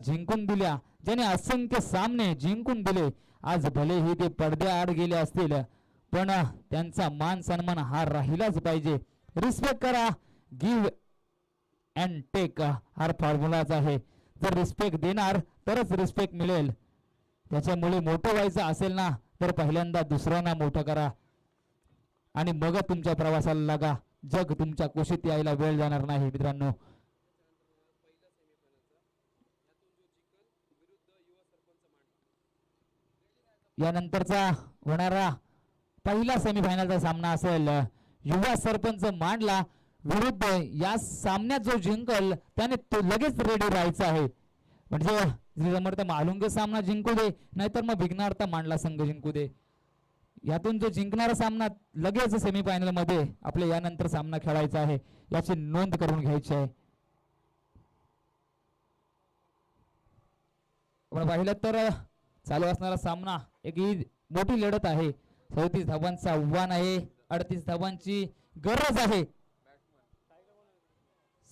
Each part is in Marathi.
जिंकून दिल्या, ज्याने असंख्य सामने जिंकून दिले. आज भलेही ते पडद्याआड गेले असतील पण त्यांचा मान सन्मान हा राहिलाच पाहिजे. रिस्पेक्ट करा, गिव्ह अँड टेक हा फॉर्म्युलाच आहे. जर रिस्पेक्ट देणार तरच रिस्पेक्ट मिळेल. त्याच्यामुळे मोठं व्हायचं असेल ना तर पहिल्यांदा दुसऱ्यांना मोठं करा आणि मग तुमच्या प्रवासाला लागा. जग तुमच्या कुशीत यायला वेळ जाणार नाही मित्रांनो. यानंतरचा होणारा पहिला सेमीफायनलचा सामना असेल युवा सरपंच मांडला विरुद्ध या सामन्यात जो जिंकल त्याने तो लगेच रेडी राहायचा आहे. म्हणजे समर्थ मालुंगे सामना जिंकू दे नाहीतर मग विघ्नार्थ मांडला संघ जिंकू दे, यातून जो जिंकणारा सामना लगेच सेमीफायनल मध्ये आपल्या यानंतर सामना खेळायचा आहे याची नोंद करून घ्यायची आहे. आपण पाहिलं तर चालू असणारा सामना एक मोठी लढत आहे. 34 धावांचं आव्हान आहे, 38 धावांची गरज आहे.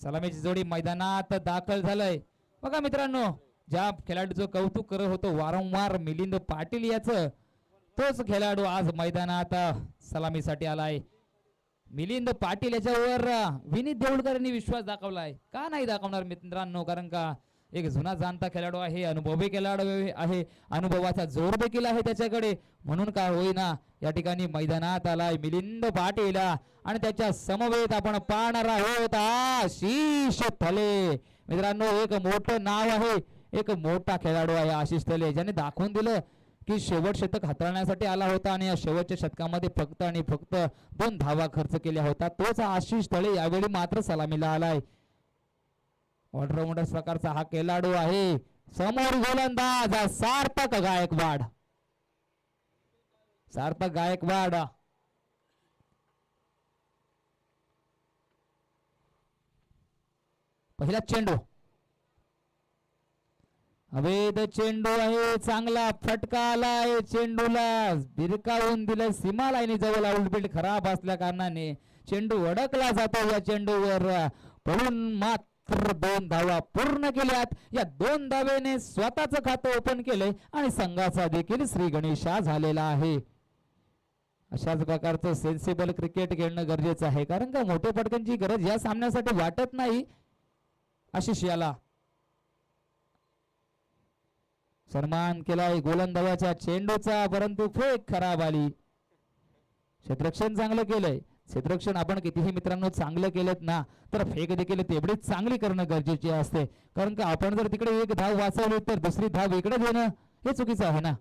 सलामीची जोडी मैदानात दाखल झालंय. बघा मित्रांनो, ज्या खेळाडूचं कौतुक करत होतो वारंवार मिलिंद पाटील याचं, तोच खेळाडू आज मैदानात सलामीसाठी आलाय. मिलिंद पाटील याच्यावर विनीत देऊळकर यांनी विश्वास दाखवलाय. का नाही दाखवणार मित्रांनो, कारण का एक जुना जाणता खेळाडू आहे, अनुभवी खेळाडू आहे, अनुभवाचा जोर देखील आहे त्याच्याकडे. म्हणून काय होईना या ठिकाणी मैदानात आलाय मिलिंद पाटील आणि त्याच्या समवेत आपण पाहणार आहोत आशिष थले. मित्रांनो, एक मोठं नाव आहे, एक मोठा खेळाडू आहे आशिष थले, ज्याने दाखवून दिलं की शेवट शतक हाताळण्यासाठी आला होता आणि या शेवटच्या शतकामध्ये फक्त आणि फक्त 2 धावा खर्च केल्या होता. तोच आशिष थले यावेळी मात्र सलामीला आलाय. ऑलराऊंडर प्रकारचा हा खेळाडू आहे. समोर गोलंदाज सार्थक गायकवाड. सार्थक गायकवाड पहिला चेंडू, अवैध चेंडू आहे, चांगला फटका आलाय, चेंडूला बिरकावून दिलं सीमा लाईनी जवळ. आउटफील्ड खराब असल्या कारणाने चेंडू अडकला जातो. या चेंडूवर पळून मात्र 2 धावा पूर्ण केल्यात. या 2 धावेने स्वतःच खातं ओपन केलंय आणि संघाचा देखील श्री गणेशा झालेला आहे. अशाच प्रकारचं सेन्सिबल क्रिकेट खेळणं गरजेचं आहे, कारण का मोठ्या फटक्यांची गरज या सामन्यासाठी वाटत नाही. आशिष याला सन्मान केलाय गोलंदाजाच्या चेंडूचा, परंतु फेक खराब आली. क्षेत्ररक्षण चांगलं केलंय. क्षेत्ररक्षण आपण कितीही मित्रांनो चांगलं केलं ना तर फेक देखील तेवढीच चांगली करणं गरजेचे असते, कारण का आपण जर तिकडे 1 धाव वाचवली तर दुसरी धाव इकडे देणं हे चुकीचं आहे ना.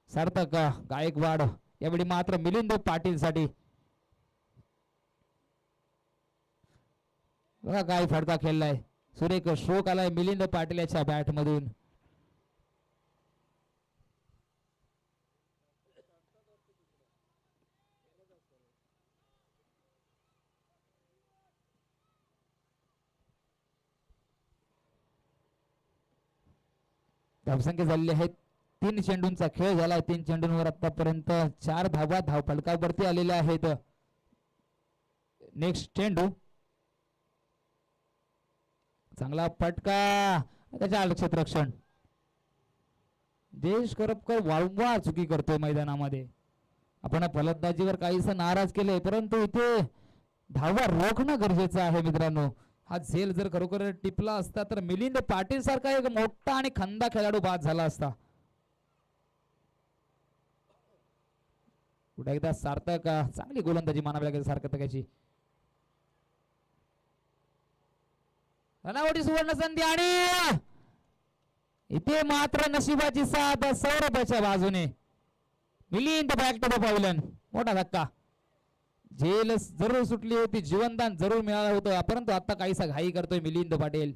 सार्थक गायकवाड यावेळी मात्र मिलिंद पाटील साठी. बघा काय फटका खेळलाय, सुरेख स्ट्रोक आलाय मिलिंद पाटील याच्या बॅट मधून. धावसंख्या झालेली आहे 3 चेंडूंचा खेळ झालाय. 3 चेंडूंवर आतापर्यंत 4 धावा धाव फलकावरती आलेल्या आहेत. नेक्स्ट चेंडू, चांगला फटका, त्याच्या क्षेत्ररक्षण. देश करपकर वारंवार चुकी करतोय मैदानामध्ये. आपण फलंदाजीवर काहीसं नाराज केले, परंतु इथे धावा रोखणं गरजेचं आहे मित्रांनो. हा झेल जर खरोखर टिपला असता तर मिलिंद पाटील सारखा एक मोठा आणि खंदा खेळाडू बाद झाला असता. पुढे एकदा सार्थक, चांगली गोलंदाजी मानावी लागेल सार्थकाची. रनावटी सुवर्ण संधी आणि इथे मात्र नशिबाची साथ सौरभच्या बाजूने. Milind back to the pavilion. मोठा धक्का. झेल जरूर सुटली होती, जीवनदान जरूर मिळालं होतं, परंतु आता काहीसा घाई करतोय मिलिंद पाटील.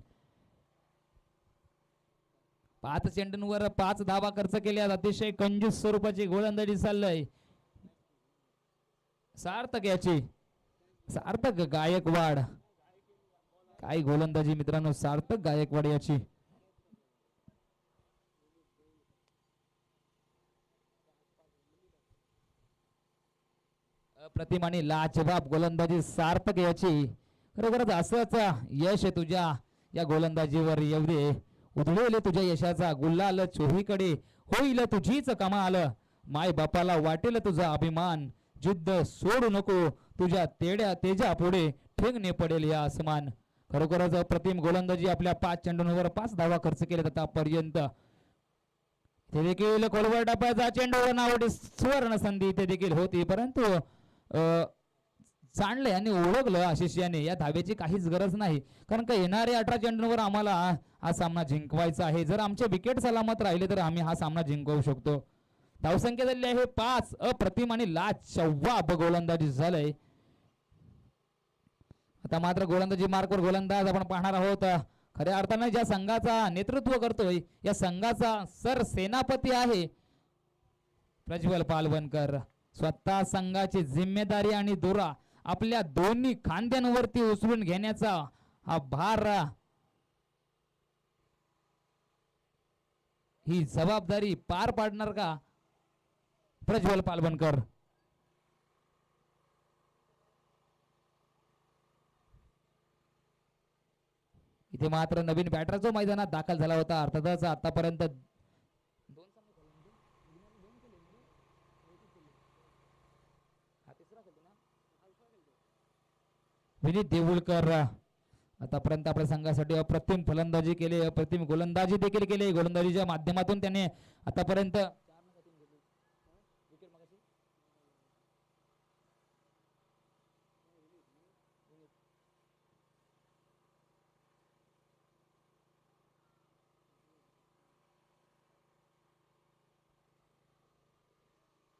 5 चेंडूंवर 5 धावा खर्च केल्या. अतिशय कंजूस स्वरूपाची गोलंदाजी चाललंय सार्थक याची. सार्थक गायकवाड, काय गोलंदाजी मित्रांनो सार्थक गायकवाड याची. अप्रतिम लाजवाब गोलंदाजी सार्थक याची. खरोखरच असंच यश तुझ्या या गोलंदाजीवर येऊ दे. उधळेल तुझ्या यशाचा गुल्हाल चोहीकडे, होईल तुझीच कमाल, माय बापाला वाटेल तुझा अभिमान, जिद्द सोडू नको तुझ्या तेड्या तेजा पुढे, ठेंगणे पडेल या आसमान. खरोखरच अप्रतिम गोलंदाजी, आपल्या 5 चेंडूंवर 5 धावा खर्च केल्यात आतापर्यंत. ते देखील खोलवर टप्प्याचा चेंडू नावडी सुवर्ण संधी ते देखील होती, परंतु जाणले आणि ओळखलं आशिष याने या धावेची काहीच गरज नाही, कारण का येणाऱ्या 18 चेंडूंवर आम्हाला हा सामना जिंकवायचा आहे. जर आमचे विकेट सलामत राहिले तर आम्ही हा सामना जिंकवू शकतो. धावसंख्या झाली आहे 5. अप्रतिम आणि लाजवाब गोलंदाजी झालंय. आता मात्र गोलंदाजी मार्कवर गोलंदाज आपण पाहणार आहोत. खऱ्या अर्थाने ज्या संघाचा नेतृत्व करतोय या संघाचा सर सेनापती आहे प्रज्वल पालवणकर. स्वतः संघाची जिम्मेदारी आणि दोरा आपल्या दोन्ही खांद्यांवरती उचलून घेण्याचा हा भार, ही जबाबदारी पार पाडणार का प्रज्वल पालवणकर. इथे मात्र नवीन बॅटर जो मैदानात दाखल झाला होता, अर्थातच आतापर्यंत विनीत देऊळकर आतापर्यंत आपल्या संघासाठी अप्रतिम फलंदाजी केली, अप्रतिम गोलंदाजी देखील केली. गोलंदाजीच्या माध्यमातून त्याने आतापर्यंत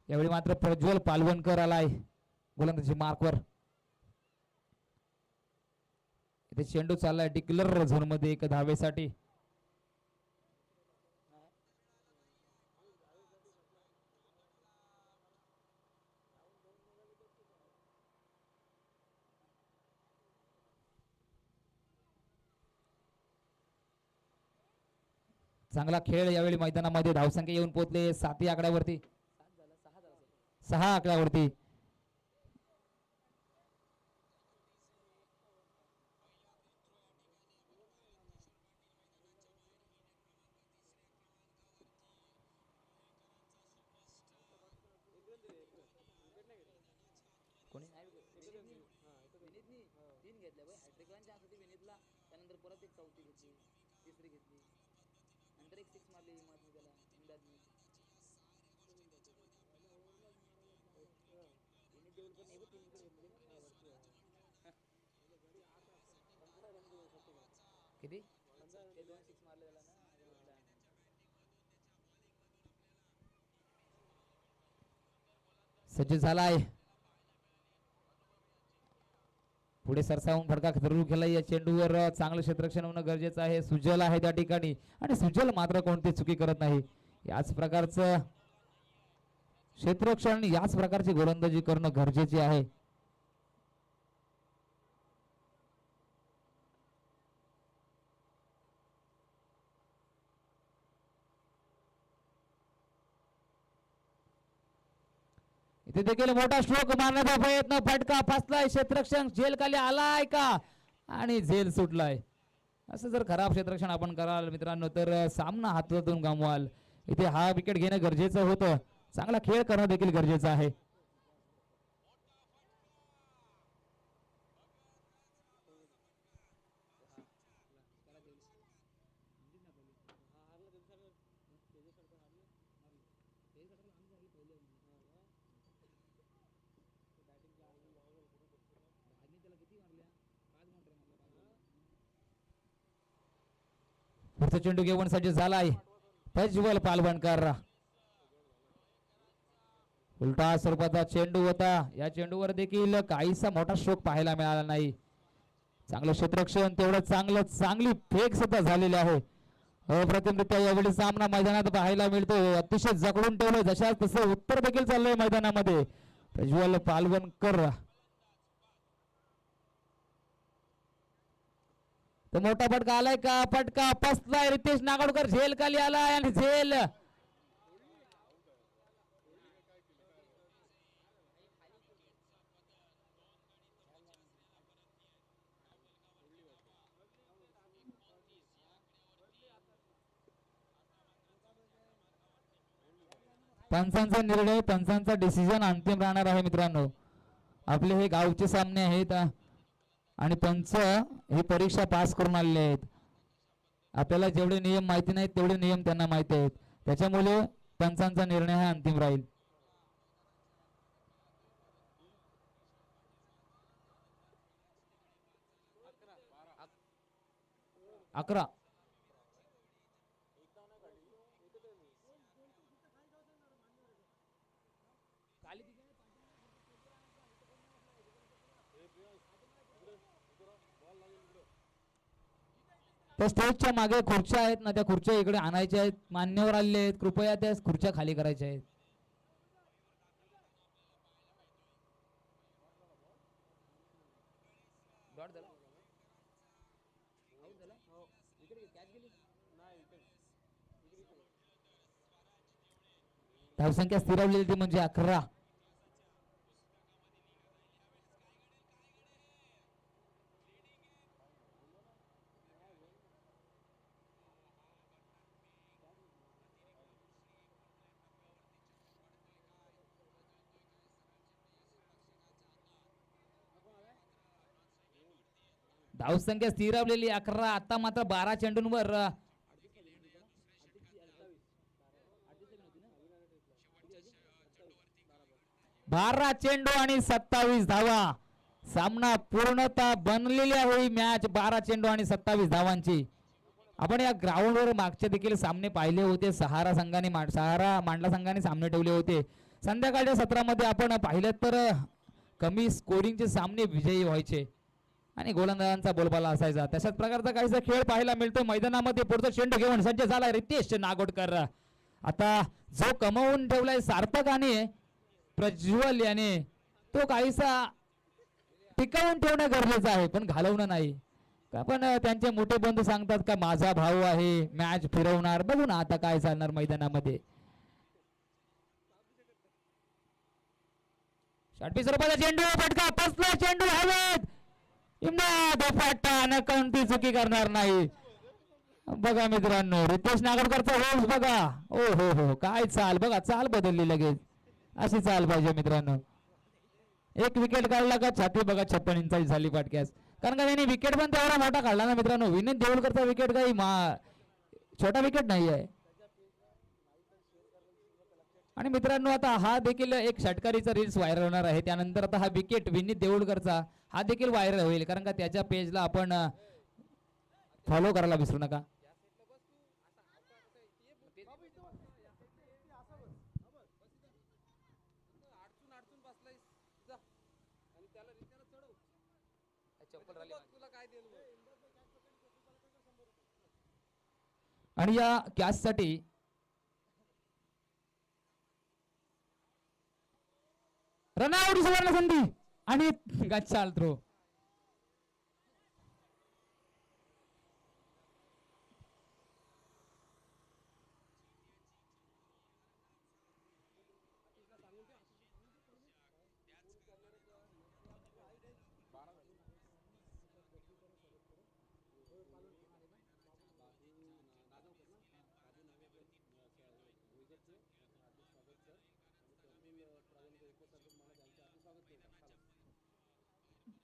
यावेळी मात्र प्रज्वल पालवणकर आलाय गोलंदाजी मार्कवर. इथे चेंडू चाललाय डिक्लर झोन मध्ये 1 धावेसाठी. चांगला खेळ यावेळी मैदानामध्ये. धावसंख्या येऊन पोहोचले 7 आकड्यावरती, 6 आकड्यावरती. किती सज्ज झालाय, पुढे सरसावून फटका जरूर केला. या चेंडूवर चांगलं क्षेत्ररक्षण होणं गरजेचं आहे. सुजल आहे त्या ठिकाणी आणि सुजल मात्र कोणती चुकी करत नाही. याच प्रकारचं क्षेत्ररक्षण, याच प्रकारची गोलंदाजी करणं गरजेचे आहे. इथे देखील मोठा स्ट्रोक मारण्याचा प्रयत्न, फटका फसलाय, क्षेत्ररक्षण झेल खाली आलाय का आणि झेल सुटलाय. असं जर खराब क्षेत्ररक्षण आपण कराल मित्रांनो तर सामना हातातून गमवाल. इथे हा विकेट घेणं गरजेचं होतं. चांगला खेळ करणं देखील गरजेचं आहे. पुढचा चेंडू घेऊन सज्ज झालाय प्रज्वल पालवणकर. उलटा स्वरूपाचा चेंडू होता. या चेंडूवर देखील काहीसा मोठा स्ट्रोक पाहायला मिळाला नाही. चांगलं क्षेत्ररक्षण, तेवढं चांगली फेक सुद्धा झालेली आहे. अप्रतिमरित्या यावेळी सामना मैदानात पाहायला मिळतो. अतिशय जकडून ठेवलं, जशा तसं उत्तर देखील चाललंय मैदानामध्ये. प्रज्वल पालवणकर तो मोठा फटका आलाय का, फटका फसलाय. रितेश नागोडकर झेल खाली आलाय आणि झेल पंचांचा निर्णय, पंचांचा डिसिजन अंतिम राहणार आहे मित्रांनो. आपले हे गावचे सामने आहेत आणि पंच ही परीक्षा पास करून आलेले आहेत. आपल्याला जेवढे नियम माहिती नाहीत तेवढे नियम त्यांना माहिती आहेत, त्याच्यामुळे पंचांचा निर्णय हा अंतिम राहील. अकरा त्या स्टेजच्या मागे खुर्च्या आहेत ना, त्या खुर्च्या इकडे आणायच्या आहेत. मान्यवर आलेले आहेत, कृपया त्या खुर्च्या खाली करायच्या आहेत. धावसंख्या स्थिरावलेली ती म्हणजे 11. धावसंख्या स्थिरावलेली 11. आता मात्र 12 चेंडूंवर 12 चेंडू आणि 27 धावा. सामना पूर्णतः बनलेली आहे ही मॅच 12 चेंडू आणि 27 धावांची. आपण या ग्राउंडवर मागचे देखील सामने पाहिले होते. सहारा मांडला संघाने सामने ठेवले होते. संध्याकाळच्या सत्रामध्ये आपण पाहिलं तर कमी स्कोरिंगचे सामने विजयी व्हायचे आणि गोलंदाजांचा बोलबाला असायचा. तशाच प्रकारचा काहीसा खेळ पाहायला मिळतो मैदानामध्ये. पुढचा चेंडू घेऊन सज्ज झाला रितेश नागोडकर. आता जो कमवून ठेवलाय सार्थकाने प्रज्वल याने, तो काहीसा टिकवून ठेवणं गरजेचं आहे पण घालवणं नाही. का पण त्यांचे मोठे बंधू सांगतात का माझा भाऊ आहे मॅच फिरवणार. बघू ना आता काय चालणार मैदानामध्ये. 20 रुपयाचा चेंडू फटका, फसला चेंडू हवेत. इम्दाद फाटा कोणती चुकी करणार नाही. बघा मित्रांनो रितेश नागोडकरचा होल्स बघा. ओ हो हो काय चाल बघा, चाल बदलली लगेच. अशी चाल पाहिजे मित्रांनो. एक विकेट काढला का छाती बघा 56 इंचाची झाली फाटक्यास. कारण का त्यांनी विकेट पण तेवढा मोठा काढला ना मित्रांनो. विनीत देऊळकरचा विकेट काही छोटा विकेट नाही आहे. आणि मित्रांनो आता हा देखील एक षटकारीचा रील्स व्हायरल होणार आहे. त्यानंतर आता हा विकेट विनीत देऊळकरचा हा देखील व्हायरल होईल. कारण का त्याच्या पेजला आपण फॉलो करायला विसरू नका. आणि या कॅच साठी रनआउट सुवर्ण संधी आणि गच्चाल थ्रो.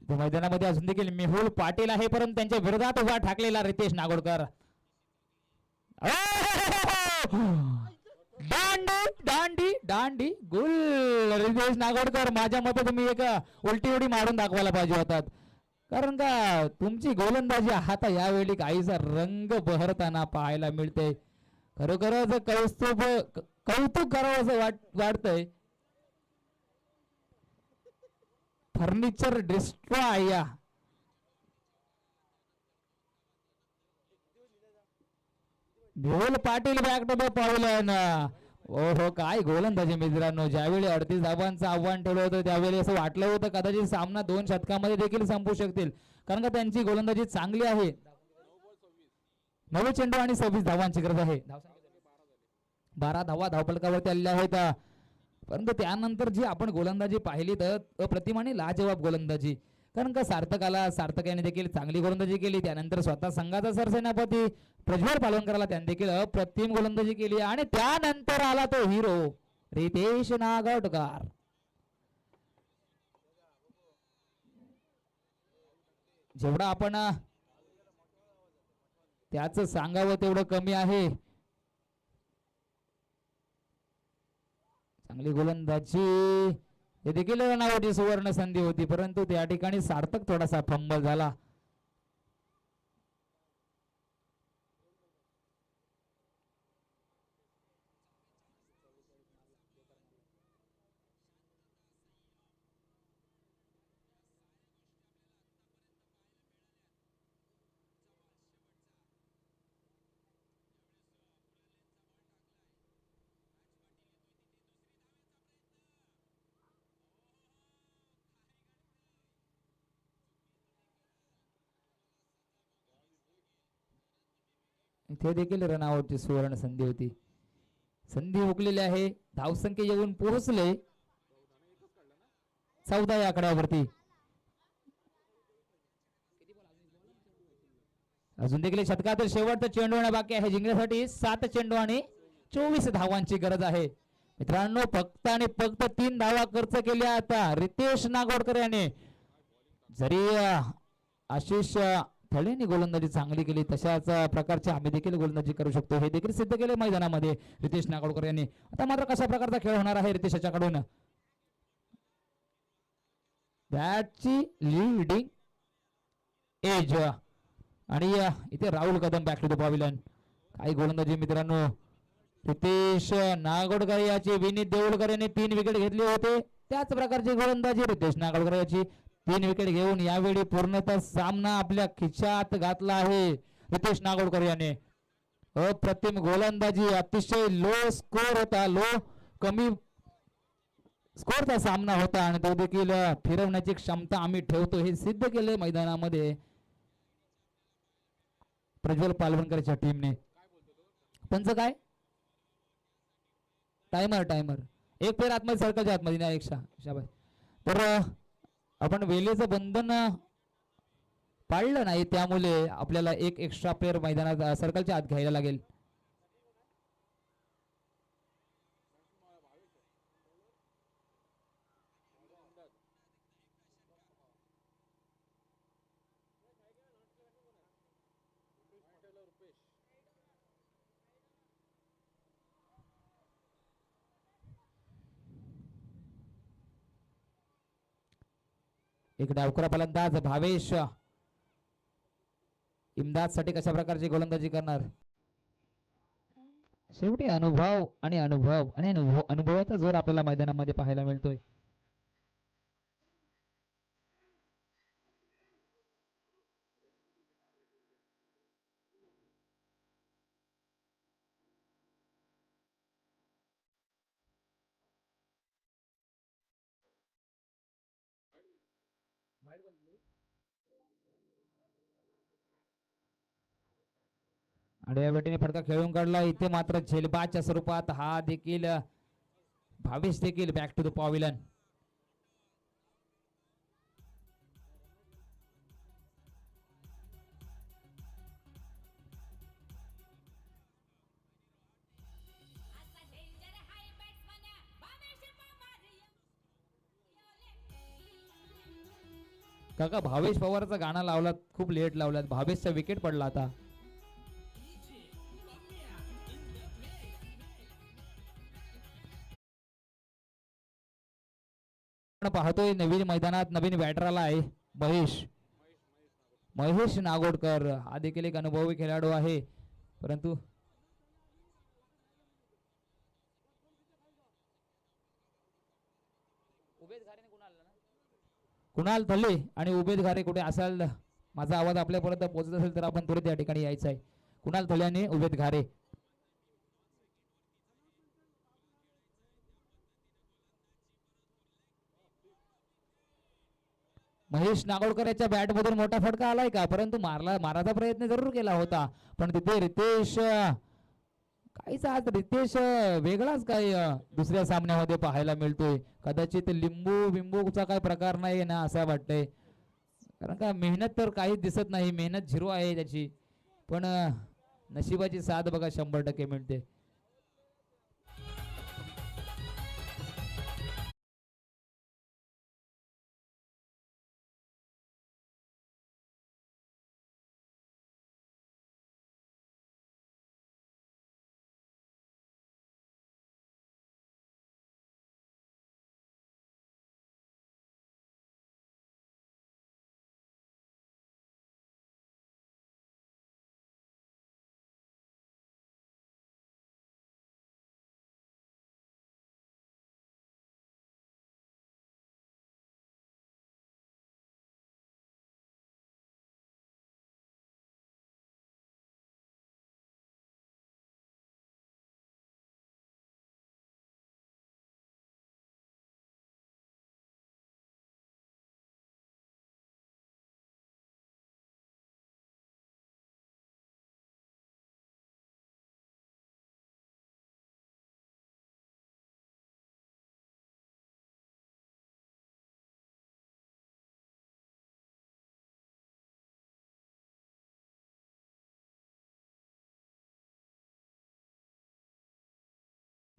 मैदानामध्ये अजून देखील मेहुल पाटील आहे परंतु त्यांच्या विरोधात उभा ठाकलेला रितेश नागोडकर. दांडी दांडी गुल रितेश नागोडकर. माझ्या मते तुम्ही एक उलटी उडी मारून दाखवायला पाहिजे होतात. कारण का तुमची गोलंदाजी आता यावेळी काहीसा रंग बहरताना पाहायला मिळते. खरोखरच कौतुक करावं असं वाटतंय. फर्निचर डिस्ट्रॉय या Mehul Patil back to back पावलं ना. ओहो काय गोलंदाजी मित्रांनो. ज्यावेळी 38 धावांचं आव्हान ठेवलं होतं त्यावेळी असं वाटलं होतं कदाचित सामना 2 षटकामध्ये देखील संपू शकतील. कारण का त्यांची गोलंदाजी चांगली आहे. 9 चेंडू आणि 26 धावांची गरज आहे. 12 धावा धावफलकावरती आलेल्या आहेत. परंतु त्यानंतर जी आपण गोलंदाजी पाहिली तर अप्रतिम आणि लाजवाब गोलंदाजी. कारण का सार्थक याने देखील चांगली गोलंदाजी केली. त्यानंतर स्वतः संघाचा सरसेनापती प्रज्वल पालवणकरला त्याने देखील अप्रतिम गोलंदाजी केली. आणि त्यानंतर आला तो हिरो रितेश नागोडकर. जेवढा आपण त्याच सांगावं तेवढं कमी आहे. चांगली गोलंदाजी, हे देखील रनावटी सुवर्ण संधी होती, परंतु त्या ठिकाणी सार्थक थोडासा फंबल झाला. इथे देखील रनावरची सुवर्ण संधी होती. संधी हुकलेली आहे. धावसंख्या येऊन पोहोचले 14 या आकड्यावरती. अजून देखील शतकातील शेवटचा चेंडू बाकी आहे. जिंकण्यासाठी 7 चेंडू आणि 24 धावांची गरज आहे. मित्रांनो फक्त आणि फक्त 3 धावा खर्च केल्या आता रितेश नागोडकर याने. जरी आशिष थळेने गोलंदाजी चांगली केली, तशाच प्रकारची आम्ही देखील गोलंदाजी करू शकतो हे देखील सिद्ध केले मैदानामध्ये रितेश नागोडकर यांनी. आता मात्र कशा प्रकारचा खेळ होणार आहे रितेश याच्याकडून. बॅटची लीडिंग एज आणि इथे Rahul Kadam back to the pavilion. काही गोलंदाजी मित्रांनो, रितेश नागोडकर याची विनीत देऊळकर यांनी 3 विकेट घेतले होते, त्याच प्रकारची गोलंदाजी रितेश नागोडकर याची 3 विकेट घेऊन यावेळी पूर्णतः सामना आपल्या खिशात घातला आहे रितेश नागोडकर याने. अप्रतिम गोलंदाजी, अतिशय लो स्कोर होता, कमी स्कोरचा सामना होता आणि तो देखील फिरवण्याची क्षमता आम्ही ठेवतो हे सिद्ध केले मैदानामध्ये प्रज्वल पालवणकरच्या टीमने. पंच काय टायमर एक पेर आतमध्ये सर्कलच्या आतमध्ये नाही एक शाबास. तर आपण वेळेचं बंधन पाळलं नाही, त्यामुळे आपल्याला एक एक्स्ट्रा प्लेअर मैदानात सर्कलच्या आत घ्यायला लागेल. एक डावखुरा फलंदाज भावेश इम्दाद साठी कशा प्रकारची गोलंदाजी करणार. शेवटी अनुभवाचा जोर आपल्याला मैदानामध्ये पाहायला मिळतोय. आडव्या बेटीने फटका खेळून काढला. इथे मात्र झेलबाच्या स्वरूपात हा देखील भावेश देखील बॅक टू द पॅव्हिलियन. काका भावेश पवारचा गाणं लावलात, खूप लेट लावलात. भावेशचा विकेट पडला आता. पाहतोय नवीन मैदानात नवीन बॅटर आला आहे महेश नागोडकर. हा देखील एक अनुभवी खेळाडू आहे, परंतु कुणाल थल्ले आणि उबेद घारे कुठे असाल, माझा आवाज आपल्यापर्यंत पोहोचत असेल तर आपण त्वरित या ठिकाणी यायचं आहे. कुणाल थल्ले आणि उबेद घारे. महेश नागोडकर याच्या बॅट मधून मोठा फटका आलाय का, परंतु मारायचा प्रयत्न जरूर केला होता, पण तिथे रितेश काहीच आज रितेश वेगळाच काय दुसऱ्या सामन्यामध्ये पाहायला मिळतोय. कदाचित लिंबूचा काय प्रकार नाही ना असं वाटतंय, कारण का मेहनत तर काही दिसत नाही, मेहनत 0 आहे त्याची, पण नशिबाची साथ बघा 100% मिळते.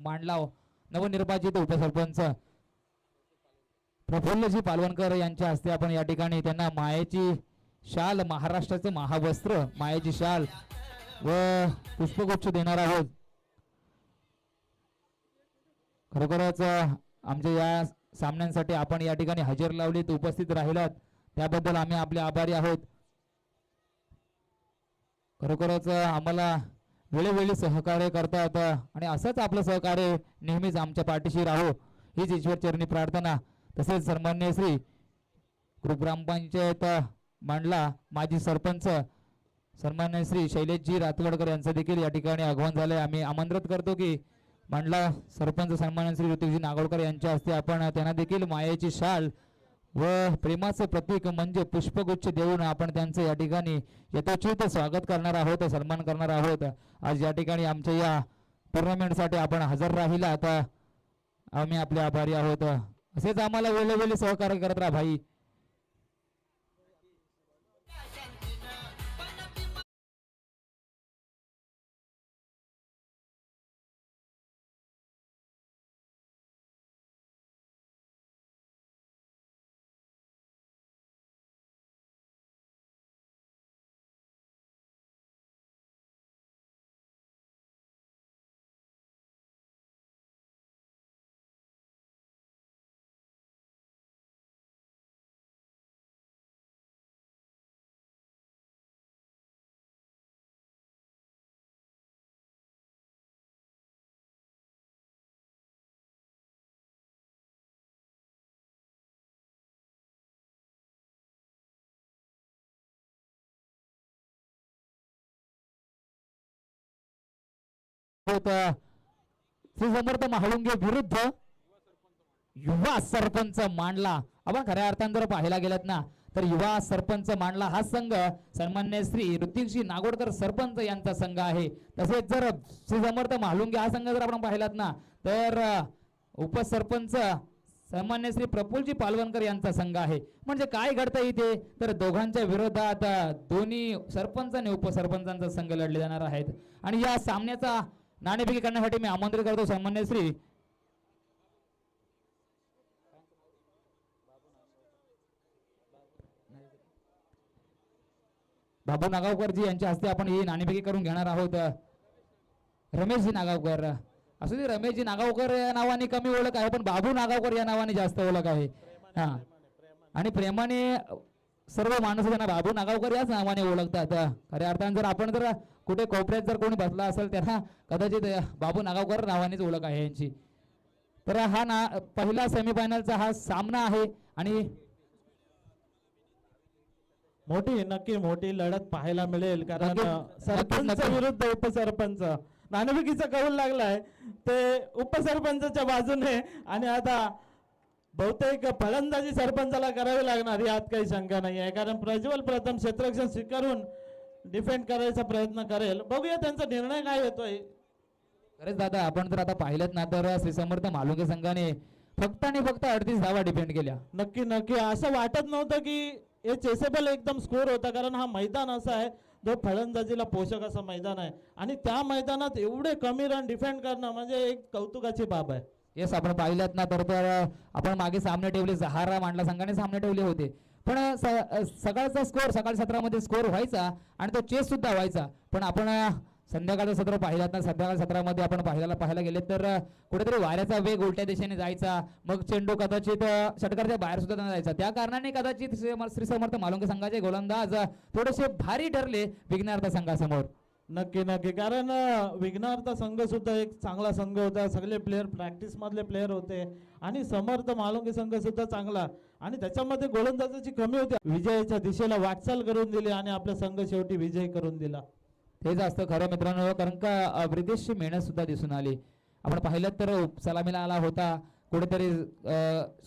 मांडला नवनिर्वाचित उपसरपंच प्रफुल्लजी पालवणकर यांच्या हस्ते आपण या ठिकाणी त्यांना मायेची शाल, महाराष्ट्राचं महावस्त्र, मायेची शाल व पुष्पगुच्छ देणार आहोत. खरोखरच आमच्या या सामन्यांसाठी आपण या ठिकाणी हजेर लावलीत, उपस्थित राहिलात त्याबद्दल आम्ही आपले आभारी आहोत. खरोखरच आम्हाला वेळोवेळी सहकार्य करतात आणि असंच आपलं सहकार्य नेहमीच आमच्या पाठीशी राहो हीच ईश्वर चरणी प्रार्थना. तसेच सन्माननीय श्री ग्रामपंचायत मांडला माजी सरपंच सन्माननीय श्री शैलेशजी रातवडकर यांचं देखील या ठिकाणी आगमन झालंय. आम्ही आमंत्रित करतो की मांडला सरपंच सन्माननीय श्री ऋतिकजी नागोडकर यांच्या हस्ते आपण त्यांना देखील मायेची शाल व प्रेमाचं प्रतीक म्हणजे पुष्पगुच्छ देऊन आपण त्यांचं या ठिकाणी यथोचित स्वागत करणार आहोत, सन्मान करणार आहोत. आज या ठिकाणी आमच्या या टुर्नामेंटसाठी आपण हजर राहिला, आता आम्ही आपले आभारी आहोत. असेच आम्हाला वेळोवेळी सहकार्य करत राहा भाई. श्री समर्थ महाळुंगे विरुद्ध युवा सरपंच मांडला. आपण खऱ्या अर्थाने जर पाहायला गेलात ना तर युवा सरपंच मांडला हा संघ सन्मान्य श्री ऋतिकजी नागोडकर सरपंच यांचा संघ आहे. तसेच जर श्री समर्थ महाळुंगे हा संघ जर आपण पाहिलात ना तर उपसरपंच सन्मान्य श्री प्रफुल्लजी पालवणकर यांचा संघ आहे. म्हणजे काय घडतं इथे तर दोघांच्या विरोधात दोन्ही सरपंच आणि उपसरपंचांचा संघ लढले जाणार आहेत. आणि या सामन्याचा नाणेफेकी करण्यासाठी मी आमंत्रित करतो सन्मान्य श्री बाबू नागावकरजी यांच्या हस्ते आपण ही नाणेफेकी करून घेणार आहोत. रमेशजी नागावकर असू दे, रमेशजी नागावकर या नावाने कमी ओळख आहे पण बाबू नागावकर या नावाने जास्त ओळख आहे. हा आणि प्रेमाने सर्व माणसं त्यांना बाबू नागावकर याच नावाने ओळखतात. खऱ्या अर्थाने जर आपण जर कुठे कोपऱ्यात जर कोणी बसला असेल त्यांना कदाचित बाबू नागावकर नावानेच ओळख आहे यांची. तर हा पहिला सेमीफायनलचा हा सामना आहे आणि नक्की मोठी लढत पाहायला मिळेल. कारण सरपंच विरुद्ध उपसरपंच नाणेफेकीचा कौल लागलाय ते उपसरपंचाच्या बाजूने आणि आता बहुतेक फलंदाजी सरपंचाला करावी लागणार यात काही शंका नाही आहे. कारण प्रज्वल प्रथम क्षेत्ररक्षण स्वीकारून डिफेंड करायचा प्रयत्न करेल. बघूया त्यांचा निर्णय काय येतोय. खरेच दादा आपण जर आता पाहिलं ना तर श्री समर्थ महाळुंगे संघाने फक्त आणि फक्त 38 धावा डिफेंड केल्या. नक्की असं वाटत नव्हतं की हे चेसेबल एकदम स्कोर होता. कारण हा मैदान असा आहे जो फलंदाजीला पोषक असं मैदान आहे आणि त्या मैदानात एवढे कमी रन डिफेंड करणं म्हणजे एक कौतुकाची बाब आहे. येस आपण पाहिलं ना तर आपण मागे सामने ठेवले, सहारा मांडला संघाने सामने ठेवले होते पण सकाळचा स्कोर सकाळ सत्रामध्ये स्कोर व्हायचा आणि तो चेस सुद्धा व्हायचा. पण आपण संध्याकाळचं सत्र पाहिलात ना, संध्याकाळ सत्रामध्ये आपण पाहायला गेले तर कुठेतरी वाऱ्याचा वेग उलट्या दिशेने जायचा, मग चेंडू कदाचित षटकाच्या बाहेर सुद्धा जायचा. त्या कारणाने कदाचित श्री समर्थ महाळुंगे संघाचे गोलंदाज थोडेसे भारी ठरले विघ्नार्थ संघासमोर. नक्की कारण विघ्नार्थ संघ सुद्धा एक चांगला संघ होता. सगळे प्लेयर प्रॅक्टिस मधले प्लेयर होते आणि समर्थ महाळुंगे संघ सुद्धा चांगला आणि त्याच्यामध्ये गोलंदाजाची कमी होती. विजयाच्या दिशेला वाटचाल करून दिली आणि आपला संघ शेवटी विजय करून दिला. हेच असतं खरं मित्रांनो. कारण का ब्रिटिशची मेहनत सुद्धा दिसून आली. आपण पाहिलं तर सलामीला आला होता, कुठेतरी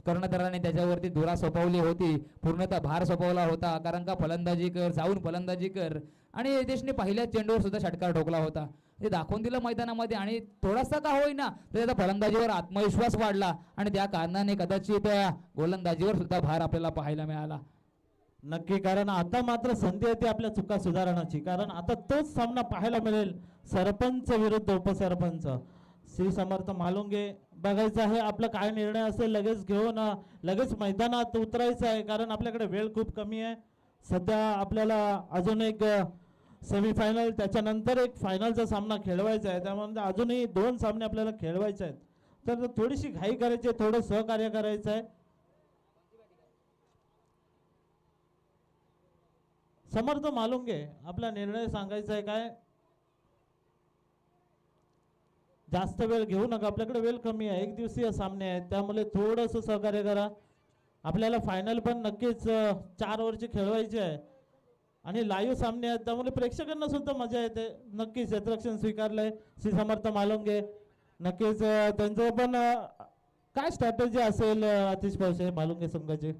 कर्णधाराने त्याच्यावरती धुरा सोपवली होती, पूर्णतः भार सोपवला होता. कारण का फलंदाजी कर, जाऊन फलंदाजी कर आणि यदेशने पहिल्या चेंडूवर सुद्धा षटकार ठोकला होता. ते दाखवून दिलं मैदानामध्ये आणि थोडासा का होईना तर त्याचा फलंदाजीवर आत्मविश्वास वाढला आणि त्या कारणाने कदाचित गोलंदाजीवर सुद्धा भार आपल्याला पाहायला मिळाला. नक्की कारण आता मात्र संधी येते आपल्या चुका सुधारण्याची. कारण आता तोच सामना पाहायला मिळेल सरपंच विरुद्ध उपसरपंच. श्री समर्थ मालुंगे बघायचं आहे आपला काय निर्णय असेल, लगेच घेऊन लगेच मैदानात उतरायचं आहे, कारण आपल्याकडे वेळ खूप कमी आहे. सध्या आपल्याला अजून एक सेमीफायनल त्याच्यानंतर एक फायनलचा सामना खेळवायचा आहे, त्यामध्ये अजूनही 2 सामने आपल्याला खेळवायचे आहेत. तर थोडीशी घाई करायची आहे, थोडं सहकार्य करायचं आहे. समर्थ मालुंगे आपला निर्णय सांगायचा आहे काय? जास्त वेळ घेऊ नका, आपल्याकडे वेळ कमी आहे, 1 दिवसीय सामने आहेत, त्यामुळे थोडंसं सहकार्य करा. आपल्याला फायनल पण नक्कीच 4 ओव्हरची खेळवायची आहे आणि लाईव्ह सामने आहेत, त्यामुळे प्रेक्षकांना सुद्धा मजा येते. नक्कीच क्षेत्ररक्षण स्वीकारलंय श्री समर्थ मालुंगे. नक्कीच त्यांचं पण काय स्ट्रॅटेजी असेल आतिश पावसे मालुंगे संघाची?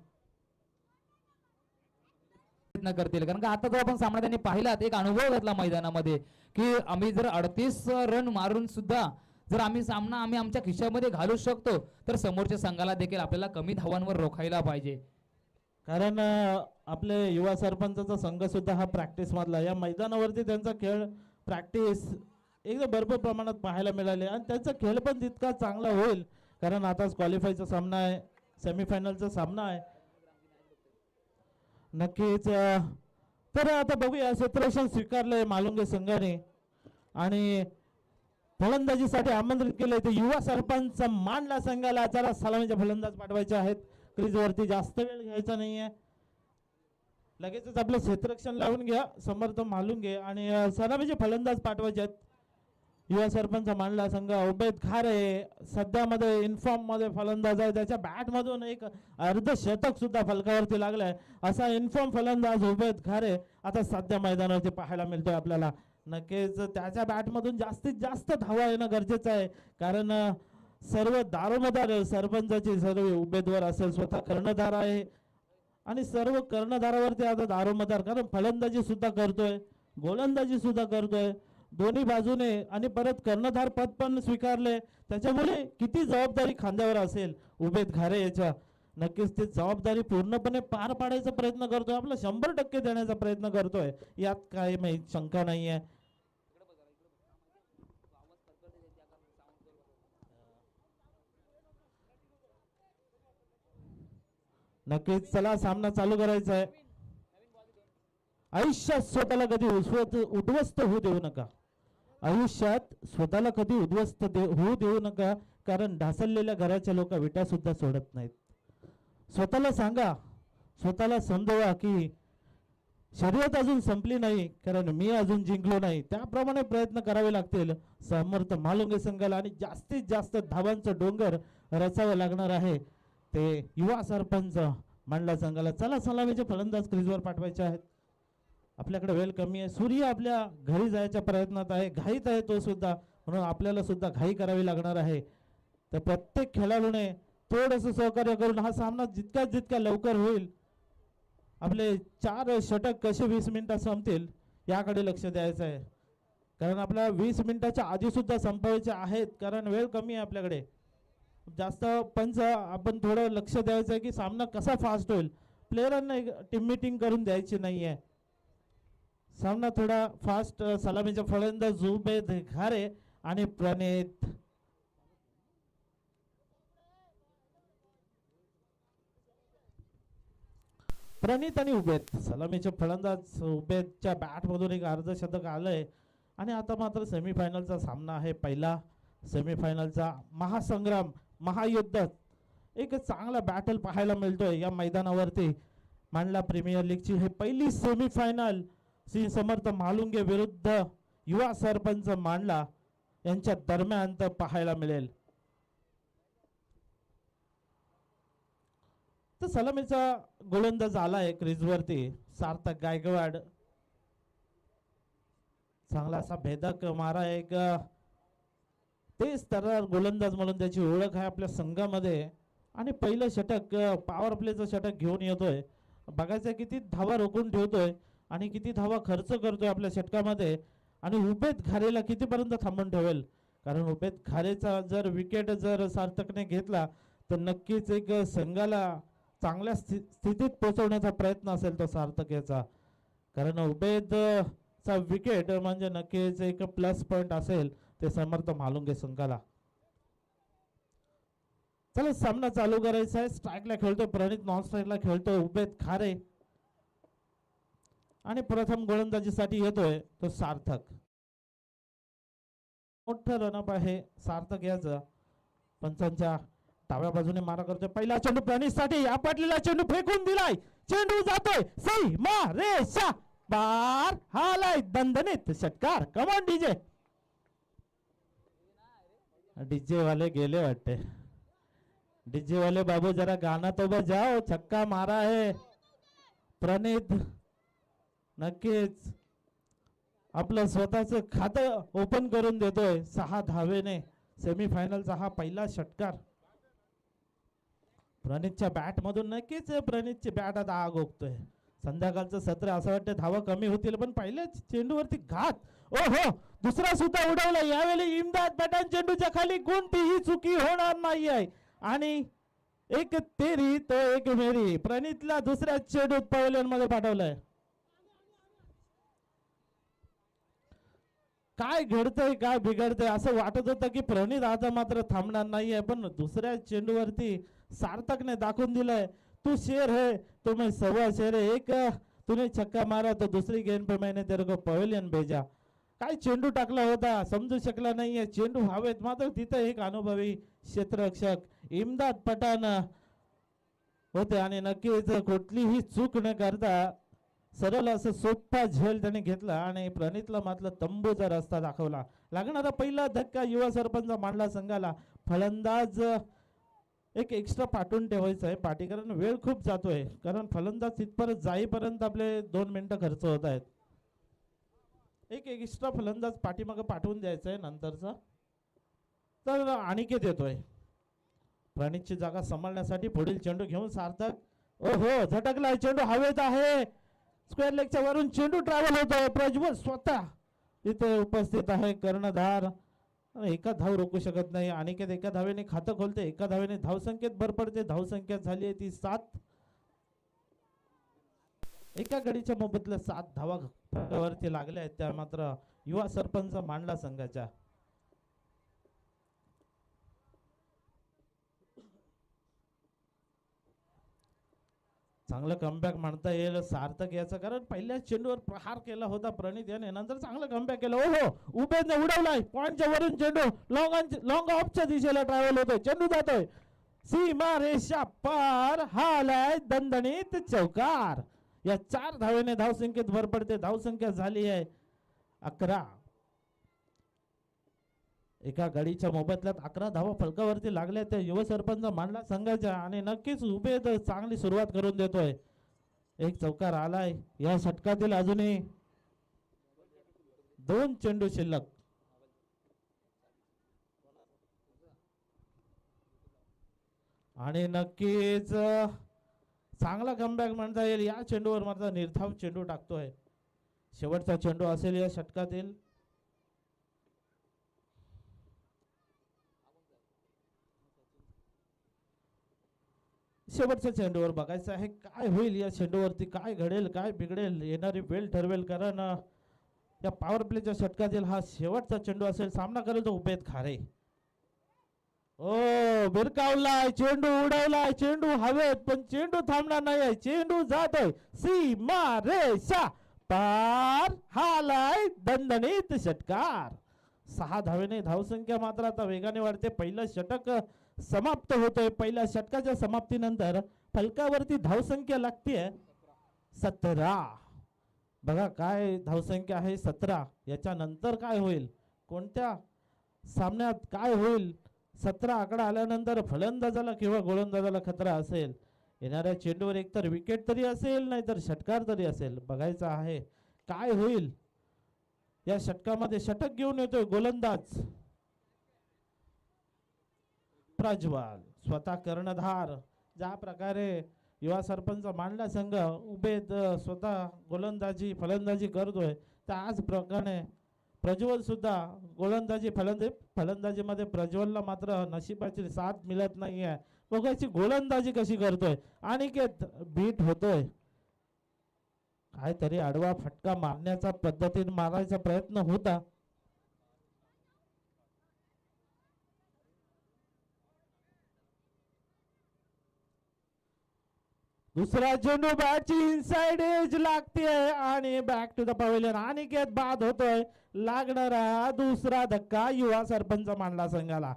प्रयत्न करतील, कारण का आता जो आपण सामना त्यांनी पाहिलात, एक अनुभव घेतला मैदानामध्ये की आम्ही जर 38 रन मारून सुद्धा जर आम्ही सामना आमच्या खिशामध्ये घालू शकतो तर समोरच्या संघाला देखील आपल्याला कमी धावांवर रोखायला पाहिजे. कारण आपले युवा सरपंचाचा संघ सुद्धा हा प्रॅक्टिस मधला, या मैदानावरती त्यांचा खेळ प्रॅक्टिस एकदम भरपूर प्रमाणात पाहायला मिळाले आणि त्यांचा खेळ पण तितका चांगला होईल, कारण आताच क्वालिफायचा सामना आहे, सेमीफायनलचा सामना आहे. नक्कीच तर आता बघूया, क्षेत्ररक्षण स्वीकारलंय मालुंगे संघाने आणि फलंदाजीसाठी आमंत्रित केले ते युवा सरपंच मांडला संघाला. जरा सलामीचे फलंदाज पाठवायचे आहेत क्रीजवरती, जास्त वेळ घ्यायचा नाहीये, लगेचच आपलं क्षेत्ररक्षण लावून घ्या समर्थ मालुंगे आणि सलामीचे फलंदाज पाठवायचे आहेत. युवा सरपंच मांडला संघ उबेद खारे सध्यामध्ये इन्फॉर्म मध्ये फलंदाज आहे, त्याच्या बॅट मधून एक अर्धशतक सुद्धा फलकावरती लागलाय, असा इन्फॉर्म फलंदाज उबेद खारे आता सध्या मैदानावरती पाहायला मिळतोय आपल्याला. नक्कीच त्याच्या बॅट मधून जास्तीत जास्त धावा येणं गरजेचं आहे, कारण सर्व दारोमदार सरपंचाची सर्व उमेदवार असेल, स्वतः कर्णधार आहे आणि सर्व कर्णधारावरती आता दारोमदार, कारण फलंदाजी सुद्धा करतोय, गोलंदाजी सुद्धा करतोय दोन्ही बाजूने आणि परत कर्णधार पद पण स्वीकारले, त्याच्यामुळे किती जबाबदारी खांद्यावर असेल उबेद घारे याच्या. नक्कीच ती जबाबदारी पूर्णपणे पार पाडायचा प्रयत्न करतोय, आपला 100% देण्याचा प्रयत्न करतोय, यात काही शंका नाहीये. नक्कीच चला सामना चालू करायचा आहे. आयुष्यात स्वतःला कधी उद्ध्वस्त होऊ देऊ नका, आयुष्यात स्वतःला कधी उद्ध्वस्त होऊ देऊ नका, कारण ढासळलेल्या घराच्या लोक विटा सुद्धा सोडत नाहीत. स्वतःला सांगा, स्वतःला समजवा की शर्यत अजून संपली नाही, कारण मी अजून जिंकलो नाही, त्याप्रमाणे प्रयत्न करावे लागतील समर्थ मालुंगे संघाला आणि जास्तीत जास्त धावांचं डोंगर रचावं लागणार आहे ते युवा सरपंच मांडला संघाला. चला सलामीचे फलंदाज क्रीजवर पाठवायचे आहेत, आपल्याकडे वेळ कमी आहे, सूर्य आपल्या घरी जायच्या प्रयत्नात आहे, घाईत आहे तो सुद्धा, म्हणून आपल्याला सुद्धा घाई करावी लागणार आहे. तर प्रत्येक खेळाडूने थोडंसं सहकार्य करून हा सामना जितक्या लवकर होईल, आपले 4 षटक कसे 20 मिनिटात संपतील याकडे लक्ष द्यायचं आहे, कारण आपल्याला 20 मिनिटाच्या आधी सुद्धा संपवायचे आहेत, कारण वेळ कमी आहे आपल्याकडे. जास्त पंच आपण थोडं लक्ष द्यायचं आहे की सामना कसा फास्ट होईल, प्लेयरांना टीम मीटिंग करून द्यायची नाहीये, सामना थोडा फास्ट. सलामीचा फलंदाज उबेद घारे आणि प्रणित आणि उबेद, सलामीचे फलंदाज उबेदच्या बॅट मधून एक अर्धशतक आलंय आणि आता मात्र सेमीफायनलचा सामना आहे, पहिला सेमीफायनलचा महासंग्राम, महायुद्ध, एक चांगला बॅटल पाहायला मिळतोय या मैदानावरती. मांडला प्रीमियर लीगची हे पहिली सेमीफायनल श्री समर्थ मालुंगे विरुद्ध युवा सरपंच मांडला यांच्या दरम्यान पाहायला मिळेल. तर सलामीचा गोलंदाज आलाय क्रीजवरती सार्थक गायकवाड, चांगला असा भेदक मारा, एक तेच तर गोलंदाज म्हणून त्याची ओळख आहे आपल्या संघामध्ये आणि पहिलं षटक पॉवर प्लेचं षटक घेऊन येतोय. बघायचं किती धावा रोखून ठेवतोय आणि किती धावा खर्च करतोय आपल्या षटकामध्ये आणि उबेद घारेला कितीपर्यंत थांबून ठेवेल, कारण उबेद घारेचा जर विकेट जर सार्थकने घेतला तर नक्कीच एक संघाला चांगल्या स्थितीत पोहोचवण्याचा प्रयत्न असेल तो सार्थक याचा, कारण उबेदचा विकेट म्हणजे नक्कीच एक प्लस पॉइंट असेल ते समर्थ मालुंगे संघाला. चला सामना चालू करायचा आहे. स्ट्राईकला खेळतोय प्रणित, नॉन स्ट्राईकला खेळतोय उबेद खारे आणि प्रथम गोलंदाजीसाठी येतोय तो सार्थक. मोठं रनअप आहे सार्थक याचं. पंचांच्या डाव्या बाजूने मारा करतोय. पहिला चेंडू प्रणित साठी, आपटलेला चेंडू फेकून दिलाय. चेंडू जातोय सीमा रेषा पार, हालाय दणदणीत षटकार. कमान डीजे. डीजे वाले गेले वाटते. डीजे वाले बाबू जरा गाना तो बजाओ. छक्का मारा है प्रणित. नक्कीच आपलं स्वतःच खातं ओपन करून देतोय 6 धावेने. सेमीफायनलचा हा पहिला षटकार प्रणितच्या बॅट मधून. नक्कीच प्रणितची बॅट आता आग ओकतोय. संध्याकाळचं सत्र असं वाटतं धावा कमी होतील, पण पहिल्याच चेंडूवरती घात. ओहो, दुसरा सुद्धा उडवला. यावेळी इम्दाद पठाण चेंडूच्या खाली. कोणतीही चुकी होणार नाही आहे आणि एक तेरी तो एक मेरी. प्रणितला दुसऱ्या चेंडूत पवेलियन मध्ये पाठवलंय. काय घडतंय काय बिघडतंय असं वाटत होतं की प्रणित आता मात्र थांबणार नाहीये, पण दुसऱ्या चेंडूवरती सार्थकने दाखवून दिलंय तू शेर है तो मैं सवा शेर है. एक तूने छक्का मारा तो दूसरी गेंद पे मैंने तेरे को पवेलियन भेजा. काय चेंडू टाकला होता समजू शकला नाहीये. चेंडू हवेत, मात्र तिथं एक अनुभवी क्षेत्ररक्षक इम्दाद पठाण होते आणि नक्कीच कुठलीही चूक न करता सरळ असं सोपा झेल त्याने घेतला आणि प्रणितला मात्र तंबूचा रस्ता दाखवला. लागणारा पहिला धक्का युवा सरपंच मांडला संघाला. फलंदाज एक एक्स्ट्रा पाठवून ठेवायचं आहे पाटीकरांना. वेळ खूप जातोय कारण फलंदाज तिथपर्यंत जाईपर्यंत आपले 2 मिनिटं खर्च होत आहेत. एक एक्स्ट्रा फलंदाज पाठीमागं पाठवून द्यायचा आहे नंतरचा. तर अनिकेत येतोय प्रणितची जागा सांभाळण्यासाठी. पुढील चेंडू घेऊन सार्थक. ओहो, झटकलाय चेंडू हवेत आहे. स्क्वेअर लेगच्या वरून चेंडू ट्रॅव्हल होतोय. प्रज्वल स्वतः इथे उपस्थित आहे. कर्णधार एका धाव रोखू शकत नाही. अनिकेत एका धावेने खातं खोलते. एका धावेने धावसंख्येत भर पडते. धावसंख्या झाली आहे ती 7. एका गडीच्या मोबदल्यात 7 धावा वरती लागल्या आहेत. त्या मात्र युवा सरपंच मांडला संघाच्या. चांगलं कमबॅक म्हणता येईल सार्थक याचं, कारण पहिल्या चेंडूवर प्रहार केला होता प्रणित याने, नंतर चांगलं कमबॅक केलं. ओहो, उबेदने उडवलाय पॉइंटच्या वरून चेंडू. लॉंग ऑफच्या दिशेला ट्रॅव्हल होतोय. चेंडू जातोय सीमा रेषा पार, हालाय दणदणीत चौकार. या 4 धावेने धावसंख्येत भर पडते. धावसंख्या झाली आहे 11. एका गडीच्या मोबदल्यात 11 धावा फलकावरती लागल्या त्या युवा सरपंच मांडला संघाच्या आणि नक्कीच उबेद चांगली सुरुवात करून देतोय. एक चौकार आलाय या षटकातील. अजूनही 2 चेंडू शिल्लक. आणि नक्कीच चांगला कमबॅक म्हणता येईल. या चेंडूवर मात्र निर्धाव चेंडू टाकतोय. शेवटचा चेंडू असेल या षटकातील. शेवटच्या चेंडूवर बघायचं आहे काय होईल. या चेंडूवरती काय घडेल काय बिघडेल येणारी वेळ ठरवेल, कारण या पॉवर प्लेच्या षटकातील हा शेवटचा चेंडू असेल. सामना करेल तो उबेद खारे. ओ, बिरकावलाय चेंडू, उडवलाय चेंडू हवेत, पण चेंडू थांबणार नाही. चेंडू जातोय सीमा रेषा पार, हालाय दणदणीत षटकार. 6 धावेने धावसंख्या मात्र आता वेगाने वाढते. पहिलं षटक समाप्त होतोय. पहिल्या षटकाच्या समाप्तीनंतर फलकावरती धावसंख्या लागते 17. बघा काय धावसंख्या आहे 17. याच्यानंतर काय होईल, कोणत्या सामन्यात काय होईल. 17 आकडा आल्यानंतर फलंदाजाला किंवा गोलंदाजाला खतरा असेल. येणाऱ्या चेंडूवर एकतर विकेट तरी असेल नाहीतर षटकार तरी असेल. बघायचं आहे काय होईल. या षटकामध्ये षटक घेऊन येतोय गोलंदाज प्रज्वल, स्वतः कर्णधार. ज्या प्रकारे युवा सरपंच मांडला संघ उबेद स्वतः गोलंदाजी फलंदाजी करतोय, त्याच प्रकारे प्रज्वल सुद्धा गोलंदाजी फलंदाजीमध्ये प्रज्वलला मात्र नशिबाची साथ मिळत नाहीये. बघायची गोलंदाजी कशी करतोय. अनिकेत बीट होतोय. काहीतरी आडवा फटका मारण्याचा पद्धतीने मारायचा प्रयत्न होता. दुसरा चेंडू बॅटची इनसाइड एज लागते आणि back to the pavilion. Aniket बाद होतोय. लागणारा दुसरा धक्का युवा सरपंच मांडला संघाला.